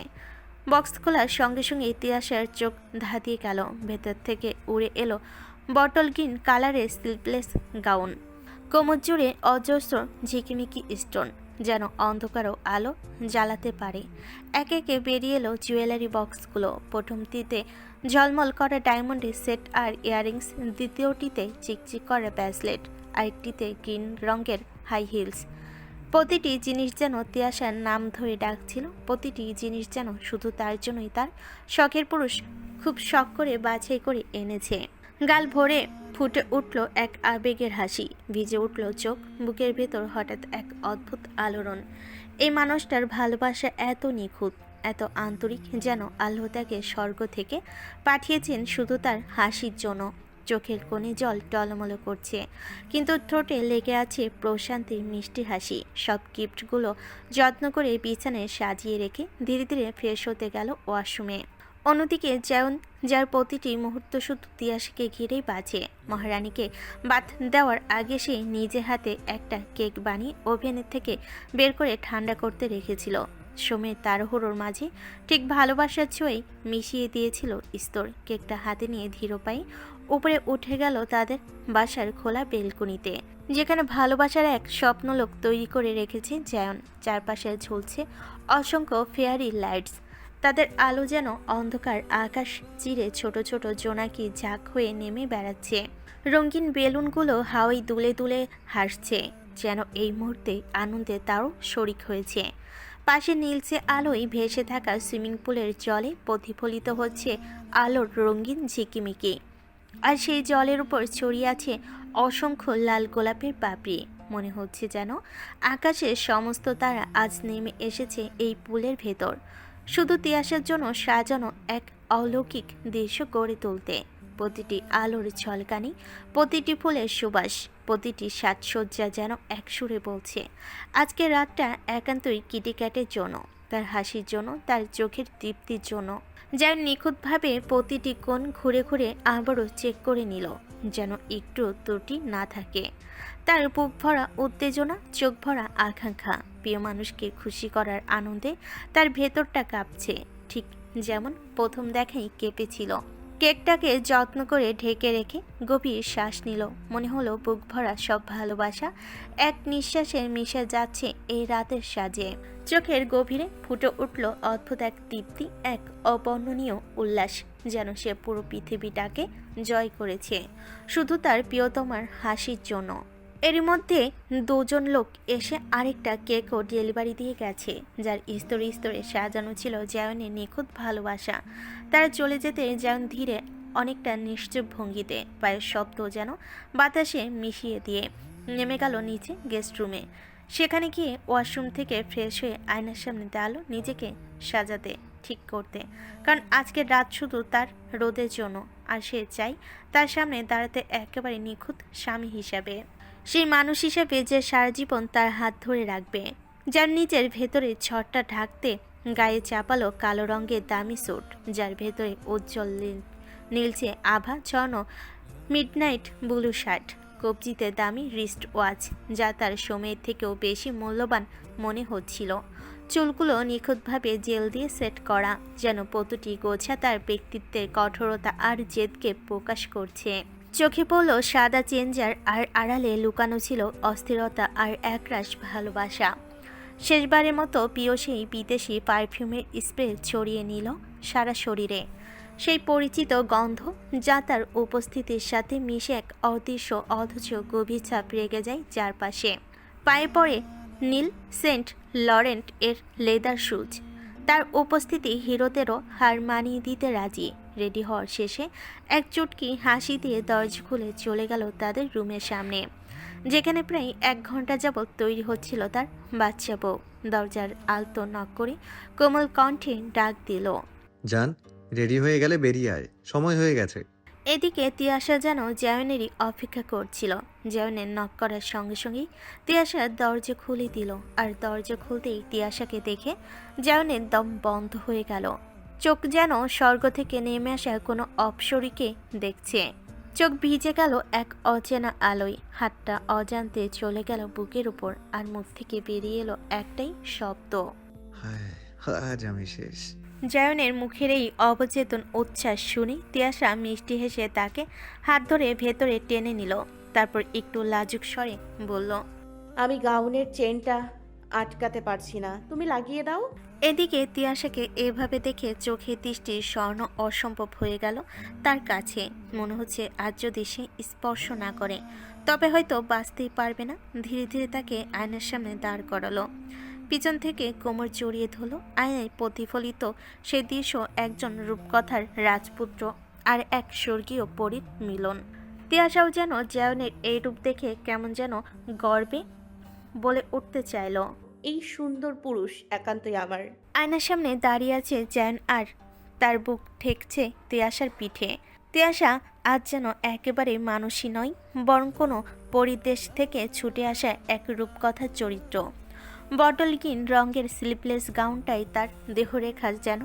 C: বক্স খোলার সঙ্গে সঙ্গে তিয়াশার চোখ ধাঁধিয়ে গেল। ভেতর থেকে উড়ে এলো বটল গ্রিন কালারের স্লিভলেস গাউন, কোমর জুড়ে অজস্র ঝিকিমিকি স্টোন, যেন অন্ধকারও আলো জ্বালাতে পারে। একে একে বেরিয়ে এলো জুয়েলারি বক্সগুলো। প্রথমটিতে ঝলমল করা ডায়মন্ডের সেট আর ইয়াররিংস, দ্বিতীয়টিতে চিকচিক করা ব্রেসলেট, আরেকটিতে গ্রিন রঙের হাই হিলস। প্রতিটি জিনিস যেন তিয়াশার নাম ধরে ডাকছিল, প্রতিটি জিনিস যেন শুধু তার জন্যই তার শখের পুরুষ খুব শখ করে বাছাই করে এনেছে। গাল ভরে ফুটে উঠল এক আবেগের হাসি, ভিজে উঠল চোখ। বুকের ভেতর হঠাৎ এক অদ্ভুত আলোড়ন। এই মানুষটার ভালোবাসা এত নিখুঁত, এত আন্তরিক, যেন আল্লাহ তাকে স্বর্গ থেকে পাঠিয়েছেন শুধু তার হাসির জন্য। চোখের কোণে জল টলমল করছে, কিন্তু ঠোঁটে লেগে আছে প্রশান্তির মিষ্টি হাসি। সব গিফটগুলো যত্ন করে বিছানায় সাজিয়ে রেখে ধীরে ধীরে ফ্রেশ হতে গেল ওয়াশরুমে। অন্যদিকে জায়ন, যার প্রতিটি মুহূর্ত শুধু তিয়াশাকে ঘিরেই বাঁচে, মহারানীকে বাত দেওয়ার আগে সে নিজে হাতে একটা কেক বানিয়ে ওভেনের থেকে বের করে ঠান্ডা করতে রেখেছিল। সময়ের তাড়াহুড়োর মাঝে ঠিক ভালোবাসার ছোঁয়াই মিশিয়ে দিয়েছিল স্তর। কেকটা হাতে নিয়ে ধীর পায়ে উপরে উঠে গেল তাদের বাসার খোলা বেলকনিতে, যেখানে ভালোবাসার এক স্বপ্নলোক তৈরি করে রেখেছে জায়ন। চারপাশে ঝুলছে অসংখ্য ফেয়ারি লাইটস, তাদের আলো যেন অন্ধকার আকাশ চিরে ছোট ছোট জোনাকি ঝাঁক হয়ে নেমে বেড়াচ্ছে। রঙিন বেলুনগুলো হাওয়ায় দুলে দুলে হাসছে, যেন এই মুহূর্তে আনন্দে তারও শরিক হয়েছে। পাশে নীলচে আলোয় ভেসে থাকা সুইমিং পুলের জলে প্রতিফলিত হচ্ছে আলোর রঙিন ঝিকিমিকি, আর সেই জলের উপর ছড়িয়ে আছে অসংখ্য লাল গোলাপের পাপড়ি। মনে হচ্ছে যেন আকাশের সমস্ত তারা আজ নেমে এসেছে এই পুলের ভেতর। শুধু তিয়াসের জন্য সাজানো এক অলৌকিক দৃশ্য গড়ে তুলতে। প্রতিটি আলোর ঝলকানি, প্রতিটি ফুলের সুবাস, প্রতিটি সাজসজ্জা যেন এক সুরে বলছে আজকের রাতটা একান্তই কিটিক্যাটের জন্য, তার হাসির জন্য, তার চোখের তৃপ্তির জন্য। যেন নিখুঁতভাবে প্রতিটি কোণ ঘুরে ঘুরে আবারও চেক করে নিল, যেন একটু ত্রুটি না থাকে। তার বুক ভরা উত্তেজনা, চোখ ভরা আকাঙ্ক্ষা, প্রিয় মানুষকে খুশি করার আনন্দে তার ভেতরটা কাঁপছে, ঠিক যেমন প্রথম দেখাই কেঁপেছিল। কেকটাকে যত্ন করে ঢেকে রেখে গভীর শ্বাস নিল। মনে হলো বুক ভরা সব ভালোবাসা এক নিঃশ্বাসে মিশে যাচ্ছে এই রাতের সাজে। চোখের গভীরে ফুটে উঠল অদ্ভুত এক তৃপ্তি, এক অবর্ণনীয় উল্লাস, যেন সে পুরো পৃথিবীটাকে জয় করেছে শুধু তার প্রিয়তমার হাসির জন্য। এরই মধ্যে দুজন লোক এসে আরেকটা কেকও ডেলিভারি দিয়ে গেছে, যার স্তরে স্তরে সাজানো ছিল জায়নের নিখুঁত ভালোবাসা। তারা চলে যেতে জায়ন ধীরে, অনেকটা নিশ্চুপ ভঙ্গিতে, পায়ের শব্দ যেন বাতাসে মিশিয়ে দিয়ে নেমে গেল নিচে গেস্ট রুমে। সেখানে গিয়ে ওয়াশরুম থেকে ফ্রেশ হয়ে আয়নার সামনে দাঁড়ালো নিজেকে সাজাতে, ঠিক করতে। কারণ আজকের রাত শুধু তার রোদের জন্য, আর সে চাই তার সামনে দাঁড়াতে একেবারে নিখুঁত স্বামী হিসাবে, সেই মানুষ হিসেবে যে সারা জীবন তার হাত ধরে রাখবে। যার নিজের ভেতরে ঝড়টা ঢাকতে গায়ে চাপালো কালো রঙের দামি স্যুট, যার ভেতরে উজ্জ্বল নীলচে আভা ছড়ানো মিডনাইট ব্লু শার্ট, কবজিতে দামি রিস্ট ওয়াচ যা তার সময়ের থেকেও বেশি মূল্যবান মনে হচ্ছিল। চুলগুলো নিখুঁতভাবে জেল দিয়ে সেট করা, যেন প্রতিটি গোছা তার ব্যক্তিত্বের কঠোরতা আর জেদকে প্রকাশ করছে। চোখে পড়ল সাদা চেঞ্জার, আর আড়ালে লুকানো ছিল অস্থিরতা আর একরাশ ভালোবাসা। শেষবারের মতো প্রিয় সেই বিদেশি পারফিউমের স্প্রে ছড়িয়ে নিল সারা শরীরে, সেই পরিচিত গন্ধ যা তার উপস্থিতির সাথে মিশে এক অদৃশ্য অথচ গভীর ছাপ রেগে যায় চারপাশে। পায়ে পড়ে নীল সেন্ট লরেন্ট এর লেদার শুজ, তার উপস্থিতি হিরোদেরও হার মানিয়ে দিতে রাজি। রেডি হওয়ার শেষে এক চুটকি হাসি দিয়ে দরজা খুলে চলে গেল তাদের রুমের সামনে, যেখানে প্রায় 1 ঘন্টা যাবৎ তৈরি হচ্ছিল তার বাচ্চা বউ। দরজার আলতো নক করে কোমল কণ্ঠে ডাক দিল,
B: জান, রেডি হয়ে গেলে বেরিয়ে আয়, সময় হয়ে গেছে।
C: এদিকে তিয়াশা যেন জায়নেরই অপেক্ষা করছিল। জায়নের নক করার সঙ্গে সঙ্গেই তিয়াশা দরজা খুলে দিল, আর দরজা খুলতেই তিয়াশাকে দেখে জায়নের দম বন্ধ হয়ে গেল। চোখ যেন স্বর্গ থেকে নেমে আসা কোনো অপ্সরীকে দেখছে। চোখ ভিজে গেল এক অচেনা আলোয়, হাতটা অজান্তে চলে গেল বুকের উপর, আর মুখ থেকে বেরিয়ে এলো একটাই শব্দ,
B: হায়, আজ আমি শেষ।
C: জায়নের মুখের এই অবচেতন উচ্ছ্বাস শুনে তিয়াশা মিষ্টি হেসে তাকে হাত ধরে ভেতরে টেনে নিল। তারপর একটু লাজুক স্বরে বলল,
D: আমি গাউনের চেনটা আটকাতে পারছি না, তুমি লাগিয়ে দাও।
C: এদিকে তিয়াশাকে এভাবে দেখে চোখে দৃষ্টি স্বর্ণ অসম্ভব হয়ে গেল তার কাছে। মনে হচ্ছে আজ যদি সে স্পর্শ না করে তবে হয়তো বাঁচতেই পারবে না। ধীরে ধীরে তাকে আয়নার সামনে দাঁড় করালো, পিছন থেকে কোমর জড়িয়ে ধরলো। আয়নায় প্রতিফলিত সে দৃশ্য একজন রূপকথার রাজপুত্র আর এক স্বর্গীয় পরীর মিলন। তিয়াশাও যেন জায়নের এই রূপ দেখে কেমন যেন গর্বে বলে উঠতে চাইল,
D: এই সুন্দর পুরুষ একান্তই আমার।
C: আয়নার সামনে দাঁড়িয়ে আছে জায়ন, আর তার বুক ঠেকছে তিয়াশার পিঠে। তিয়াশা আজ যেন একেবারে মানুষই নয়, বরং কোনো পরিদেশ থেকে ছুটে আসা এক রূপকথার চরিত্র। বটলগিন রঙের স্লিপলেস গাউনটাই তার দেহরেখা যেন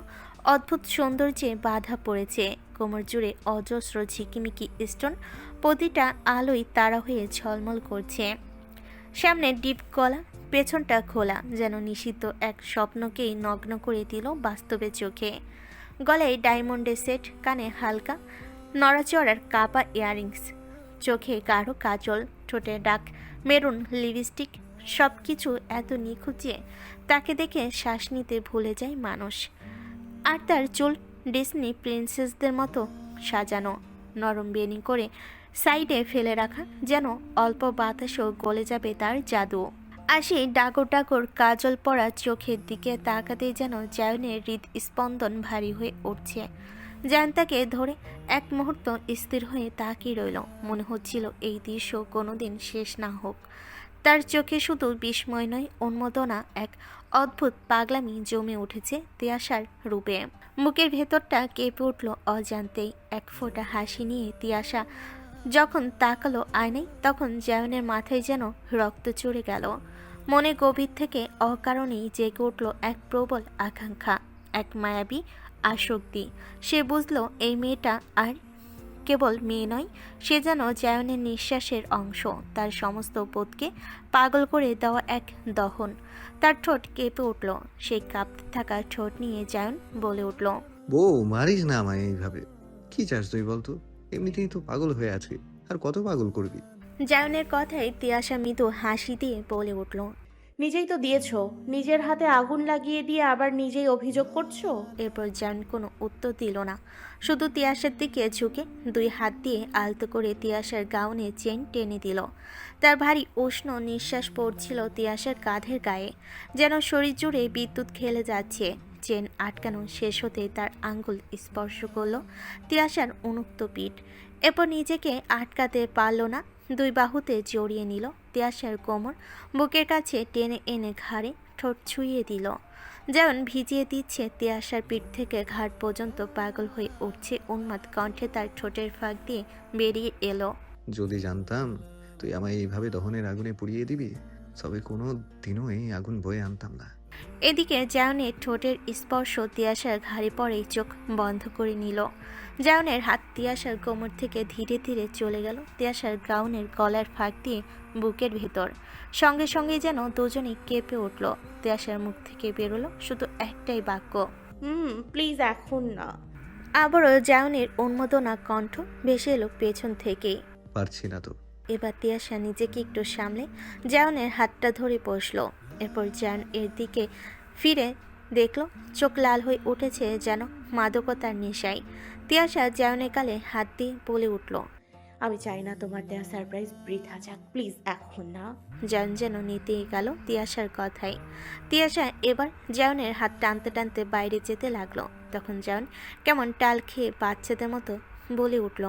C: অদ্ভুত সৌন্দর্যে বাধা পড়েছে। কোমর জুড়ে অজস্র ঝিকিমিকি স্টোন, প্রতিটা আলোয় তারা হয়ে ঝলমল করছে। সামনে ডিপ গলা, পেছনটা খোলা, যেন নিষিদ্ধ এক স্বপ্নকেই নগ্ন করে দিল বাস্তবে চোখে। গলায় ডায়মন্ডের সেট, কানে হালকা নড়াচড়ার কাপা ইয়াররিংস, চোখে গাঢ় কাজল, ঠোঁটে ডার্ক মেরুন লিপস্টিক, সব কিছু এত নিখুঁত যে তাকে দেখে শ্বাস নিতে ভুলে যায় মানুষ। আর তার চুল ডিসনি প্রিন্সেসদের মতো সাজানো, নরম বেনি করে সাইডে ফেলে রাখা, যেন অল্প বাতাসও গলে যাবে তার জাদু। আর সেই ডাগর ডাগর কাজল পরা চোখের দিকে তাকাতেই যেন জায়নের হৃদস্পন্দন ভারী হয়ে উঠছে। জায়ন তাকে ধরে এক মুহূর্ত স্থির হয়ে তাকিয়ে রইল। মনে হচ্ছিল এই দৃশ্য কোনোদিন শেষ না হোক। তার চোখে শুধু বিস্ময় নয়, উন্মাদনা, এক অদ্ভুত পাগলামি জমে উঠেছে তিয়াশার রূপে। বুকের ভেতরটা কেঁপে উঠল অজান্তেই। এক ফোঁটা হাসি নিয়ে তিয়াশা যখন তাকালো আয়নায়, তখন জায়নের মাথায় যেন রক্ত চড়ে গেল। মনে গভীর থেকে অকারণেই জেগে উঠল এক প্রবল আকাঙ্ক্ষা, এক মায়াবী আসক্তি। সে বুঝল এই মেয়েটা আর কেবল মেয়ে নয়, সে যেন জায়নের নিঃশ্বাসের অংশ, তার সমস্ত বোধকে পাগল করে দেওয়া এক দহন। তার ঠোঁট কেঁপে উঠল। সেই কাঁপতে থাকা ঠোঁট নিয়ে জায়ন বলে উঠল,
B: বউ মারিস না আমায় এইভাবে। কি চাস তুই বলতো? এমনিতেই তো পাগল হয়ে আছি, আর কত পাগল করবি?
C: জায়নের কথায় তিয়াশা মৃদু হাসি দিয়ে বলে উঠল,
D: নিজেই তো দিয়েছো, নিজের হাতে আগুন লাগিয়ে দিয়ে আবার নিজেই অভিযোগ করছো।
C: এরপর জায়ন কোনো উত্তর দিল না, শুধু তিয়াশার দিকে ঝুঁকে দুই হাত দিয়ে আলতো করে তিয়াশার গাউনে চেন টেনে দিল। তার ভারী উষ্ণ নিঃশ্বাস পড়ছিল তিয়াশার কাঁধের গায়ে, যেন শরীর জুড়ে বিদ্যুৎ খেলে যাচ্ছে। চেন আটকানো শেষ হতে তার আঙ্গুল স্পর্শ করল তিয়াশার উন্মুক্ত পিঠ। এরপর নিজেকে আটকাতে পারল না, দুই বাহুতে জড়িয়ে নিল তিয়াশার কোমর, বুকের কাছে টেনে এনে ঘাড়ে ঠোঁট ছুঁয়ে দিল। যেমন ভিজিয়ে দিচ্ছে তিয়াশার পিঠ থেকে ঘাট পর্যন্ত। পাগল হয়ে উঠছে উন্মাদ কণ্ঠে তার ঠোঁটের ফাঁক দিয়ে বেরিয়ে এলো,
B: যদি জানতাম তুই আমায় এইভাবে দহনের আগুনে পুড়িয়ে দিবি, তবে কোনো দিনও এই আগুন বয়ে আনতাম না।
C: এদিকে জায়নের ঠোঁটের স্পর্শ তিয়াশার ঘাড়ে পড়েই চোখ বন্ধ করে নিল। জায়নের হাত তিয়াশার কোমর থেকে ধীরে ধীরে চলে গেল তিয়াশার গাউনের গলার ফাঁক দিয়ে বুকের ভেতর। সঙ্গে সঙ্গে যেন দুজনেই কেঁপে উঠল। তিয়াশার মুখ থেকে বেরোলো শুধু একটাই বাক্য,
D: প্লিজ এখন না।
C: আবারও জায়নের উন্মাদনা কণ্ঠ ভেসে এলো পেছন থেকেই।
B: পারছি না তো।
C: এবার তিয়াশা নিজেকে একটু সামলে জায়নের হাতটা ধরে বসলো। এরপর জায়ন এর দিকে ফিরে দেখলো চোখ লাল হয়ে উঠেছে যেন মাদকতার নেশায়। তিয়াশা জায়নের গালে হাত দিয়ে বলে উঠল,
D: আমি চাই না তোমার দেয়া সারপ্রাইজ বৃথা যাক, প্লিজ এখন না।
C: জায়ন যেন নিতেই গেল তিয়াশার কথায়। তিয়াশা এবার জায়নের হাত টানতে টানতে বাইরে যেতে লাগলো। তখন জায়ন কেমন টাল খেয়ে বাচ্চাদের মতো বলে উঠল,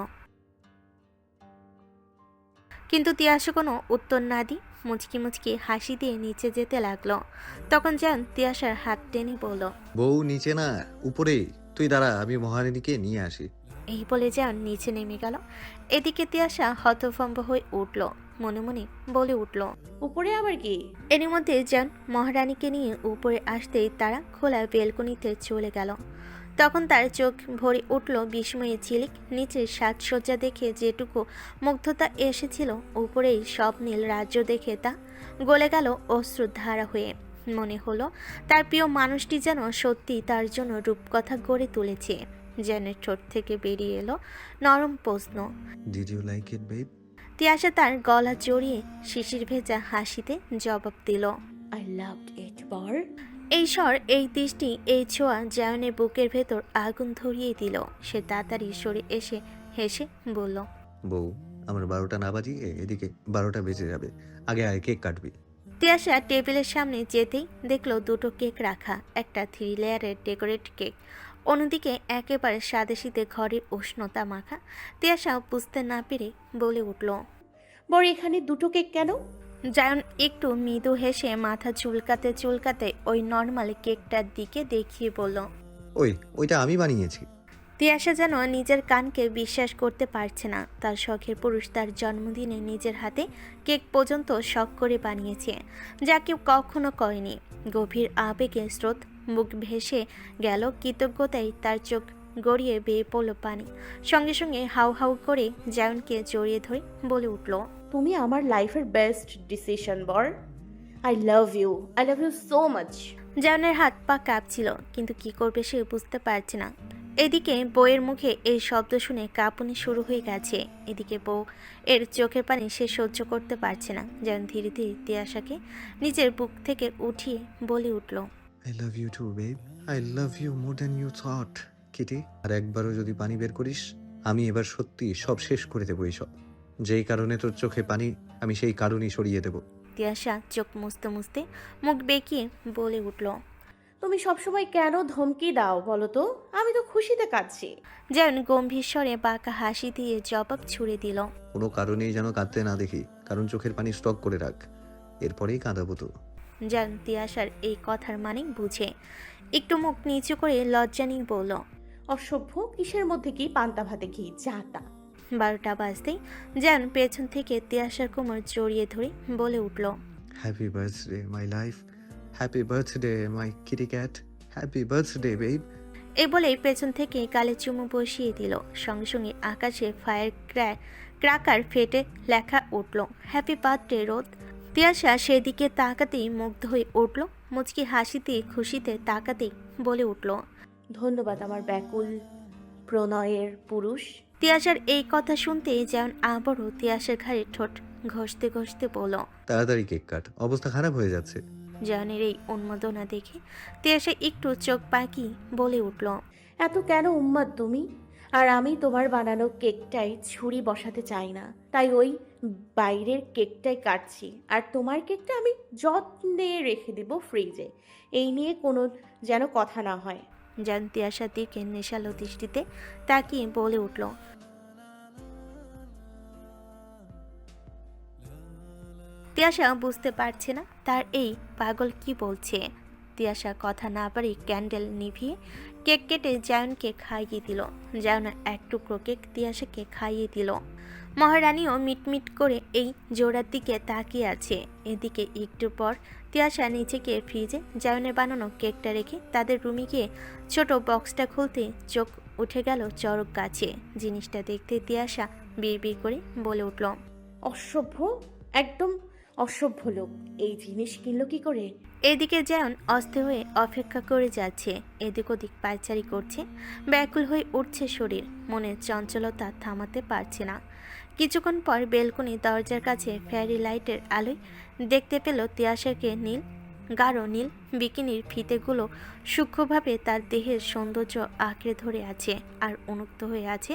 C: কিন্তু তিয়াশা কোনো উত্তর না দিয়ে মুচকি মুচকি হাসি দিয়ে নিচে যেতে লাগলো। তখন জায়ন তিয়াশার হাত টেনে বলল,
B: বউ নিচে না, উপরে। তুই দাঁড়া, আমি মহারানীকে নিয়ে আসি।
C: এই বলে জায়ন নিচে নেমে গেল। এদিকে তিয়াশা হতভম্ব হয়ে উঠল, মনে মনে বলে উঠল,
D: উপরে আবার কি?
C: এরই মধ্যে জায়ন মহারানীকে নিয়ে উপরে আসতেই তারা খোলা বেলকনিতে চলে গেল। তখন তার চোখ ভরে উঠল বিস্ময়ে ঝিলিক। নিচের সাজসজ্জা দেখে যেটুকু মুগ্ধতা এসেছিল, উপরেই সব নীল রাজ্য দেখে তা গলে গেল অশ্রুধারা হয়ে। মনে হলো তার প্রিয় মানুষটি যেন সত্যি তার জন্য রূপকথা গড়ে তুলেছে। জেনের ঠোঁট থেকে বেরিয়ে এলো নরম প্রশ্ন,
B: did you like it babe?
C: Tiasha তার গলা জড়িয়ে শিশির ভেজা হাসিতে জবাব দিল,
D: আই লাভড ইট বর।
C: এই স্বর, এই দৃষ্টি, এই ছোঁয়া জায়নের বুকের ভেতর আগুন ধরিয়ে দিল। সে তাড়াতাড়ি সরে এসে হেসে বলল,
B: বউ, আমার 12টা না বাজিয়ে এদিকে 12টা বেজে যাবে। আগে আয়, কেক কাটবি।
C: তিয়াশা টেবিলের সামনে যেতেই দেখলো দুটো কেক রাখা, একটা 3 লেয়ারের ডেকোরেট কেক, অন্যদিকে একেবারে সাদেশীতে ঘরের উষ্ণতা মাখা। তিয়াশা বুঝতে না পেরে বলে উঠল,
D: বর এখানে দুটো কেক কেন?
C: জায়ন একটু মৃদু হেসে মাথা চুলকাতে চুলকাতে ওই নর্মাল কেকটার দিকে দেখিয়ে বলল,
B: ওইটা আমি বানিয়েছি।
C: তিয়াশা যেন নিজের কানকে বিশ্বাস করতে পারছে না। তার শখের পুরুষ তার জন্মদিনে নিজের হাতে কেক পর্যন্ত শখ করে বানিয়েছে, যা কেউ কখনো করেনি। গভীর আবেগে স্রোত বুক ভেসে গেল, কৃতজ্ঞতায় তার চোখ গড়িয়ে বেয়ে পড়ল পানি। সঙ্গে সঙ্গে হাউ হাউ করে জায়নকে জড়িয়ে ধরে বলে উঠল,
D: তুমি আমার লাইফের বেস্ট ডিসিশন বর। I love you so much.
C: জায়নের হাত পা কাঁপছিল, কিন্তু কি করবে সে বুঝতে পারছে না। এদিকে বউয়ের মুখে এই শব্দ শুনে কাঁপুনি শুরু হয়ে গেছে। এদিকে বউ এর চোখের পানি সে সহ্য করতে পারছে না। যেন ধীরে ধীরে তিয়াশাকে নিজের বুক থেকে উঠিয়ে বলে উঠল,
B: I love you too babe, I love you more than you thought kitty. আর একবারও যদি পানি বের করিস, আমি এবার সত্যি সব শেষ করে দেবো। এইসব যেই কারণে তোর চোখে পানি, আমি সেই কারণেই সরিয়ে দেবো।
C: তিয়াশা চোখ মুছতে মুছতে মুখ বেঁকিয়ে বলে উঠল,
D: তুমি সবসময় কেন ধমকি দাও বলো তো? আমি তো খুশিতে কাঁদছি।
C: যেন গম্ভীর স্বরে বাঁকা হাসি দিয়ে জবাব ছুড়ে দিল,
B: কোনো কারণেই যেন কাঁদতে না দেখি, কারণ চোখের পানি স্টক করে রাখ। এরপরেই কাঁদাবো তো।
C: জান তিয়াশার এই কথার মানে বুঝে একটু মুখ নিচু করে লজ্জা নিয়ে বলল।
D: অসভ্য, কিসের মধ্যে কি পান্তা ভাতে কি যা তা।
C: 12টা বাজতেই জান পেছন থেকে তিয়াশার কোমর জড়িয়ে ধরে বলে উঠল।
B: Happy birthday my life, happy birthday my kitty cat, happy birthday babe.
C: এই বলেই পেছন থেকে গালে চুমু বসিয়ে দিল। সঙ্গে সঙ্গে আকাশে ফায়ার ক্র্যাকার ফেটে লেখা উঠল, হ্যাপি বার্থডে রোদ। তিয়াশা সেদিকে তাকাতেই মুগ্ধ হয়ে উঠল। মুচকি হাসিতে খুশিতে তাকাতেই বলে উঠল,
D: ধন্যবাদ আমার ব্যাকুল প্রণয়ের পুরুষ।
C: তিয়াশার এই কথা শুনতেই যেমন আবারও তিয়াশার ঘাড়ে ঠোঁট ঘষতে ঘষতে বলল।
B: তাড়াতাড়ি কেক কাট, অবস্থা খারাপ হয়ে যাচ্ছে।
C: জানের এই উন্মাদনা দেখে তিয়াশা একটু চোখ পাকি বলে উঠল,
D: এত কেন উন্মাদ তুমি? আর আমি তোমার বানানো কেকটাই ছুরি বসাতে চাই না, তাই ওই বাইরের কেকটাই কাটছি। আর তোমার কেকটা আমি যত্নে রেখে দিব ফ্রিজে। এই নিয়ে কোনো যেন কথা না হয়।
C: জান তিয়াশার দিকে নেশালো দৃষ্টিতে তাকিয়ে বলে উঠল, তিয়াশা বুঝতে পারছে না তার এই পাগল কি বলছে। তিয়াশা কথা না পারে ক্যান্ডেল নিভিয়ে কেক কেটে জায়নকে খাইয়ে দিল। জায়ন এক টুকরো কেক তিয়াশাকে খাইয়ে দিল। মহারানীও মিটমিট করে এই জোড়ার দিকে তাকিয়ে আছে। এদিকে একটু পর তিয়াশা নিজেকে ফ্রিজে জায়নের বানানো কেকটা রেখে তাদের রুমে গিয়ে ছোট বক্সটা খুলতে চোখ উঠে গেল চরক গাছে। জিনিসটা দেখতে তিয়াশা বিড়বিড় করে বলে উঠল,
D: অসভ্য, একদম অসভ্য লোক, এই জিনিস কিনলো কি করে?
C: এদিকে যেমন অস্থির হয়ে অপেক্ষা করে যাচ্ছে, এদিক ওদিক পায়চারি করছে, ব্যাকুল হয়ে উঠছে শরীর, মনের চঞ্চলতা থামাতে পারছে না। কিছুক্ষণ পর বেলকনি দরজার কাছে ফেয়ারি লাইটের আলোয় দেখতে পেল তিয়াশাকে নীল, গাঢ় নীল বিকিনির ফিতেগুলো সূক্ষ্মভাবে তার দেহের সৌন্দর্য আঁকড়ে ধরে আছে। আর উন্মুক্ত হয়ে আছে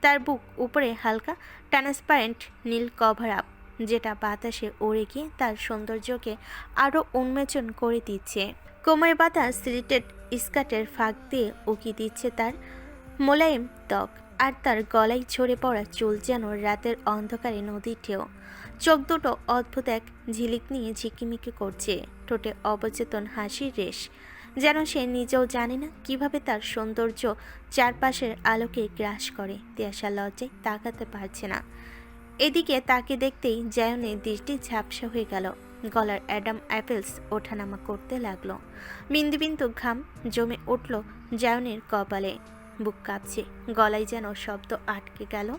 C: তার বুক, উপরে হালকা ট্রান্সপারেন্ট নীল কভার আপ, যেটা বাতাসে উড়ে গিয়ে তার সৌন্দর্যকে আরও উন্মোচন করে দিচ্ছে। কোমরে বাঁধা সিলিটেড স্কার্টের ফাঁক দিয়ে উকি দিচ্ছে তার মোলায়েম ত্বক, আর তার গলায় ঝরে পড়া চুল যেন রাতের অন্ধকারে নদীর ঢেউ। চোখ দুটো অদ্ভুত এক ঝিলিক নিয়ে ঝিকিমিকি করছে, ঠোঁটে অবচেতন হাসির রেশ, যেন সে নিজেও জানে না কিভাবে তার সৌন্দর্য চারপাশের আলোকে গ্রাস করে। তিয়াশা লজ্জায় তাকাতে পারছে না। এদিকে তাকে দেখতেই জায়নের দৃষ্টি ঝাপসা হয়ে গেল। গলার অ্যাডাম অ্যাপেলস ওঠানামা করতে লাগলো। বিন্দু বিন্দু ঘাম জমে উঠল জায়নের কপালে। বুক কাঁপছে, গলায় যেন শব্দ আটকে গেল,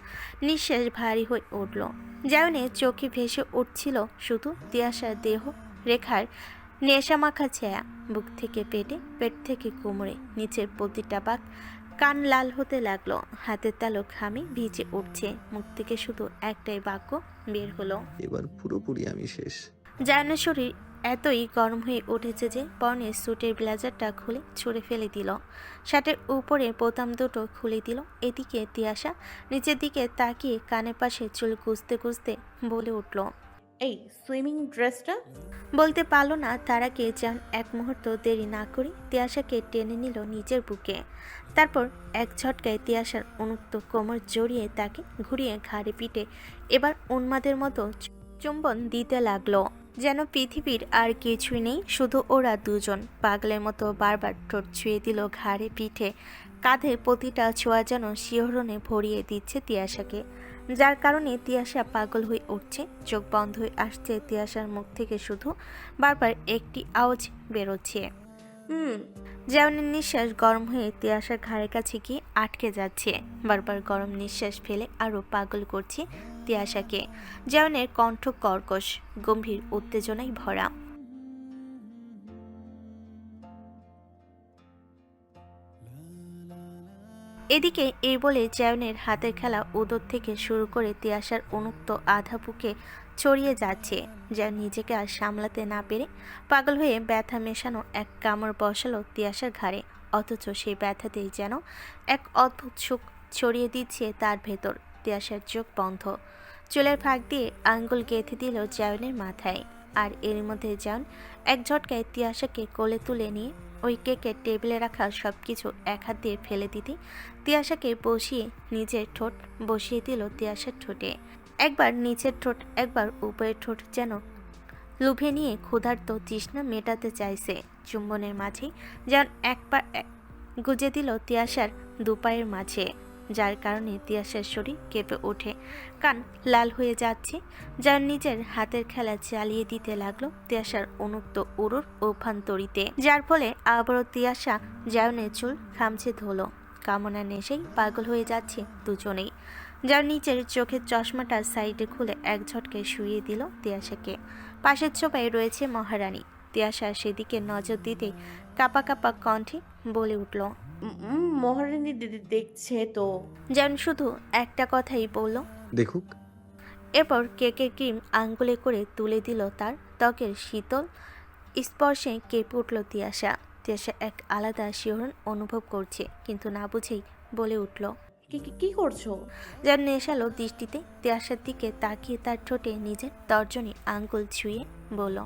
C: নিঃশ্বাস ভারী হয়ে উঠল। জায়নের চোখে ভেসে উঠছিল শুধু তিয়াশার দেহ রেখার নেশামাখা ছায়া। বুক থেকে পেটে, পেট থেকে কোমরে, নিচের প্রতিটা পাক কান লাল হতে লাগলো। হাতের তালু ঘামে ভিজে উঠছে, মুখ থেকে শুধু একটাই বাক্য বের হলো,
B: এবার পুরোপুরি আমি শেষ।
C: জায়নের শরীর এতই গরম হয়ে উঠেছে যে পরনের স্যুটের ব্লেজারটা খুলে ছুঁড়ে ফেলে দিল। শার্টের উপরে বোতাম দুটো খুলে দিল। এদিকে তিয়াশা নিচের দিকে তাকিয়ে কানের পাশে চুল গুজতে গুজতে বলে উঠল,
D: এই সুইমিং ড্রেসটা।
C: বলতে পারল না তার আগে যেন এক মুহূর্ত দেরি না করে তিয়াশাকে টেনে নিল নিজের বুকে। তারপর এক ঝটকায় তিয়াশার উন্মুক্ত কোমর জড়িয়ে তাকে ঘুরিয়ে ঘাড়ে পিঠে এবার উন্মাদের মতো চুম্বন দিতে লাগলো, যেন পৃথিবীর আর কিছুই নেই, শুধু ওরা দুজন। পাগলের মতো বারবার ঠোঁট ছুঁয়ে দিল ঘাড়ে পিঠে, কাঁধে প্রতিটা ছোঁয়া যেন শিহরণে ভরিয়ে দিচ্ছে তিয়াশাকে, যার কারণে তিয়াশা পাগল হয়ে উঠছে। চোখ বন্ধ হয়ে আসছে তিয়াশার মুখ থেকে, শুধু বারবার একটি আওয়াজ বেরোচ্ছে। জায়নের নিঃশ্বাস গরম হয়ে তিয়াশার ঘাড়ের কাছে গিয়ে আটকে যাচ্ছে। বারবার গরম নিঃশ্বাস ফেলে আরও পাগল করছে তিয়াশাকে। জায়নের কণ্ঠ কর্কশ, গম্ভীর উত্তেজনায় ভরা। এদিকে এই বলে জায়নের হাতের খেলা উদর থেকে শুরু করে তিয়াশার উন্মুক্ত আধা বুকে ছড়িয়ে যাচ্ছে। যা নিজেকে আর সামলাতে না পেরে পাগল হয়ে ব্যথা মেশানো এক কামড় বসালো তিয়াশার ঘাড়ে। অথচ সেই ব্যথাতেই যেন এক অদ্ভুত সুখ ছড়িয়ে দিচ্ছে তার ভেতর। তিয়াশার চোখ বন্ধ, চুলের ফাঁক দিয়ে আঙ্গুল গেঁথে দিল জায়নের মাথায়। আর এর মধ্যে জায়ন এক ঝটকায় তিয়াশাকে কোলে তুলে নিয়ে ওই কেকের টেবিলে রাখা সব কিছু এক হাত দিয়ে ফেলে দিতে তিয়াশাকে বসিয়ে নিজের ঠোঁট বসিয়ে দিল তিয়াশার ঠোঁটে। একবার নিচের ঠোঁট, একবার উপরের ঠোঁট, যেন লুভে নিয়ে ক্ষুধার্ত তৃষ্ণা মেটাতে চাইছে। চুম্বনের মাঝেই যেন এক পা গুজে দিল তিয়াশার দুপায়ের মাঝে, যার কারণে তিয়াশার শরীর কেঁপে ওঠে, কান লাল হয়ে যাচ্ছে। যার নিজের হাতের খেলা চালিয়ে দিতে লাগলো তিয়াশার উন্মুক্ত উরুর অভ্যন্তরীতে, যার ফলে আবারও তিয়াশা জায়নের চুল খামচে ধরলো। কামনা নেশেই পাগল হয়ে যাচ্ছে দুজনেই। যার নিচের চোখের চশমাটা সাইডে খুলে এক ঝটকে শুইয়ে দিল তিয়াশাকে। পাশের ছোপায় রয়েছে মহারানী। তিয়াশা সেদিকে নজর দিতে কাপা কাপা কণ্ঠে বলে উঠল,
D: মহারানী দেখছে তো।
C: যেন শুধু একটা কথাই বলল।
B: দেখুক।
C: এরপর কেকের ক্রিম আঙ্গুলে করে তুলে দিল তার ত্বকের শীতল স্পর্শে কেঁপে উঠল তিয়াশা। তিয়াশা এক আলাদা শিহরণ অনুভব করছে, কিন্তু না বুঝেই বলে উঠল,
D: কি করছো?
C: যেন নেশালো দৃষ্টিতে তিয়াশার দিকে তাকিয়ে তার ঠোঁটে নিজের তর্জনী আঙ্গুল ছুঁয়ে বলল।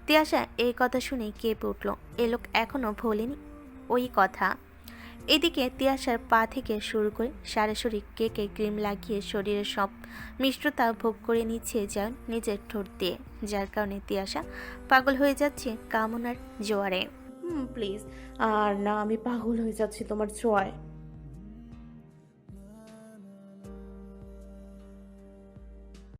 C: তিয়াশা এই কথা শুনে কেঁপে উঠল। এ লোক এখনো ভোলেনি ওই কথা। এদিকে তিয়াশার পা থেকে শুরু করে সারা শরীর কেকে ক্রিম লাগিয়ে শরীরের সব মিষ্টতা ভোগ করে নিচ্ছে যেন নিজের ঠোঁট দিয়ে, যার কারণে তিয়াশা পাগল হয়ে যাচ্ছে কামনার জোয়ারে।
D: প্লিজ। আর না, আমি পাগল হয়ে যাচ্ছি তোমার ছোঁয়ায়।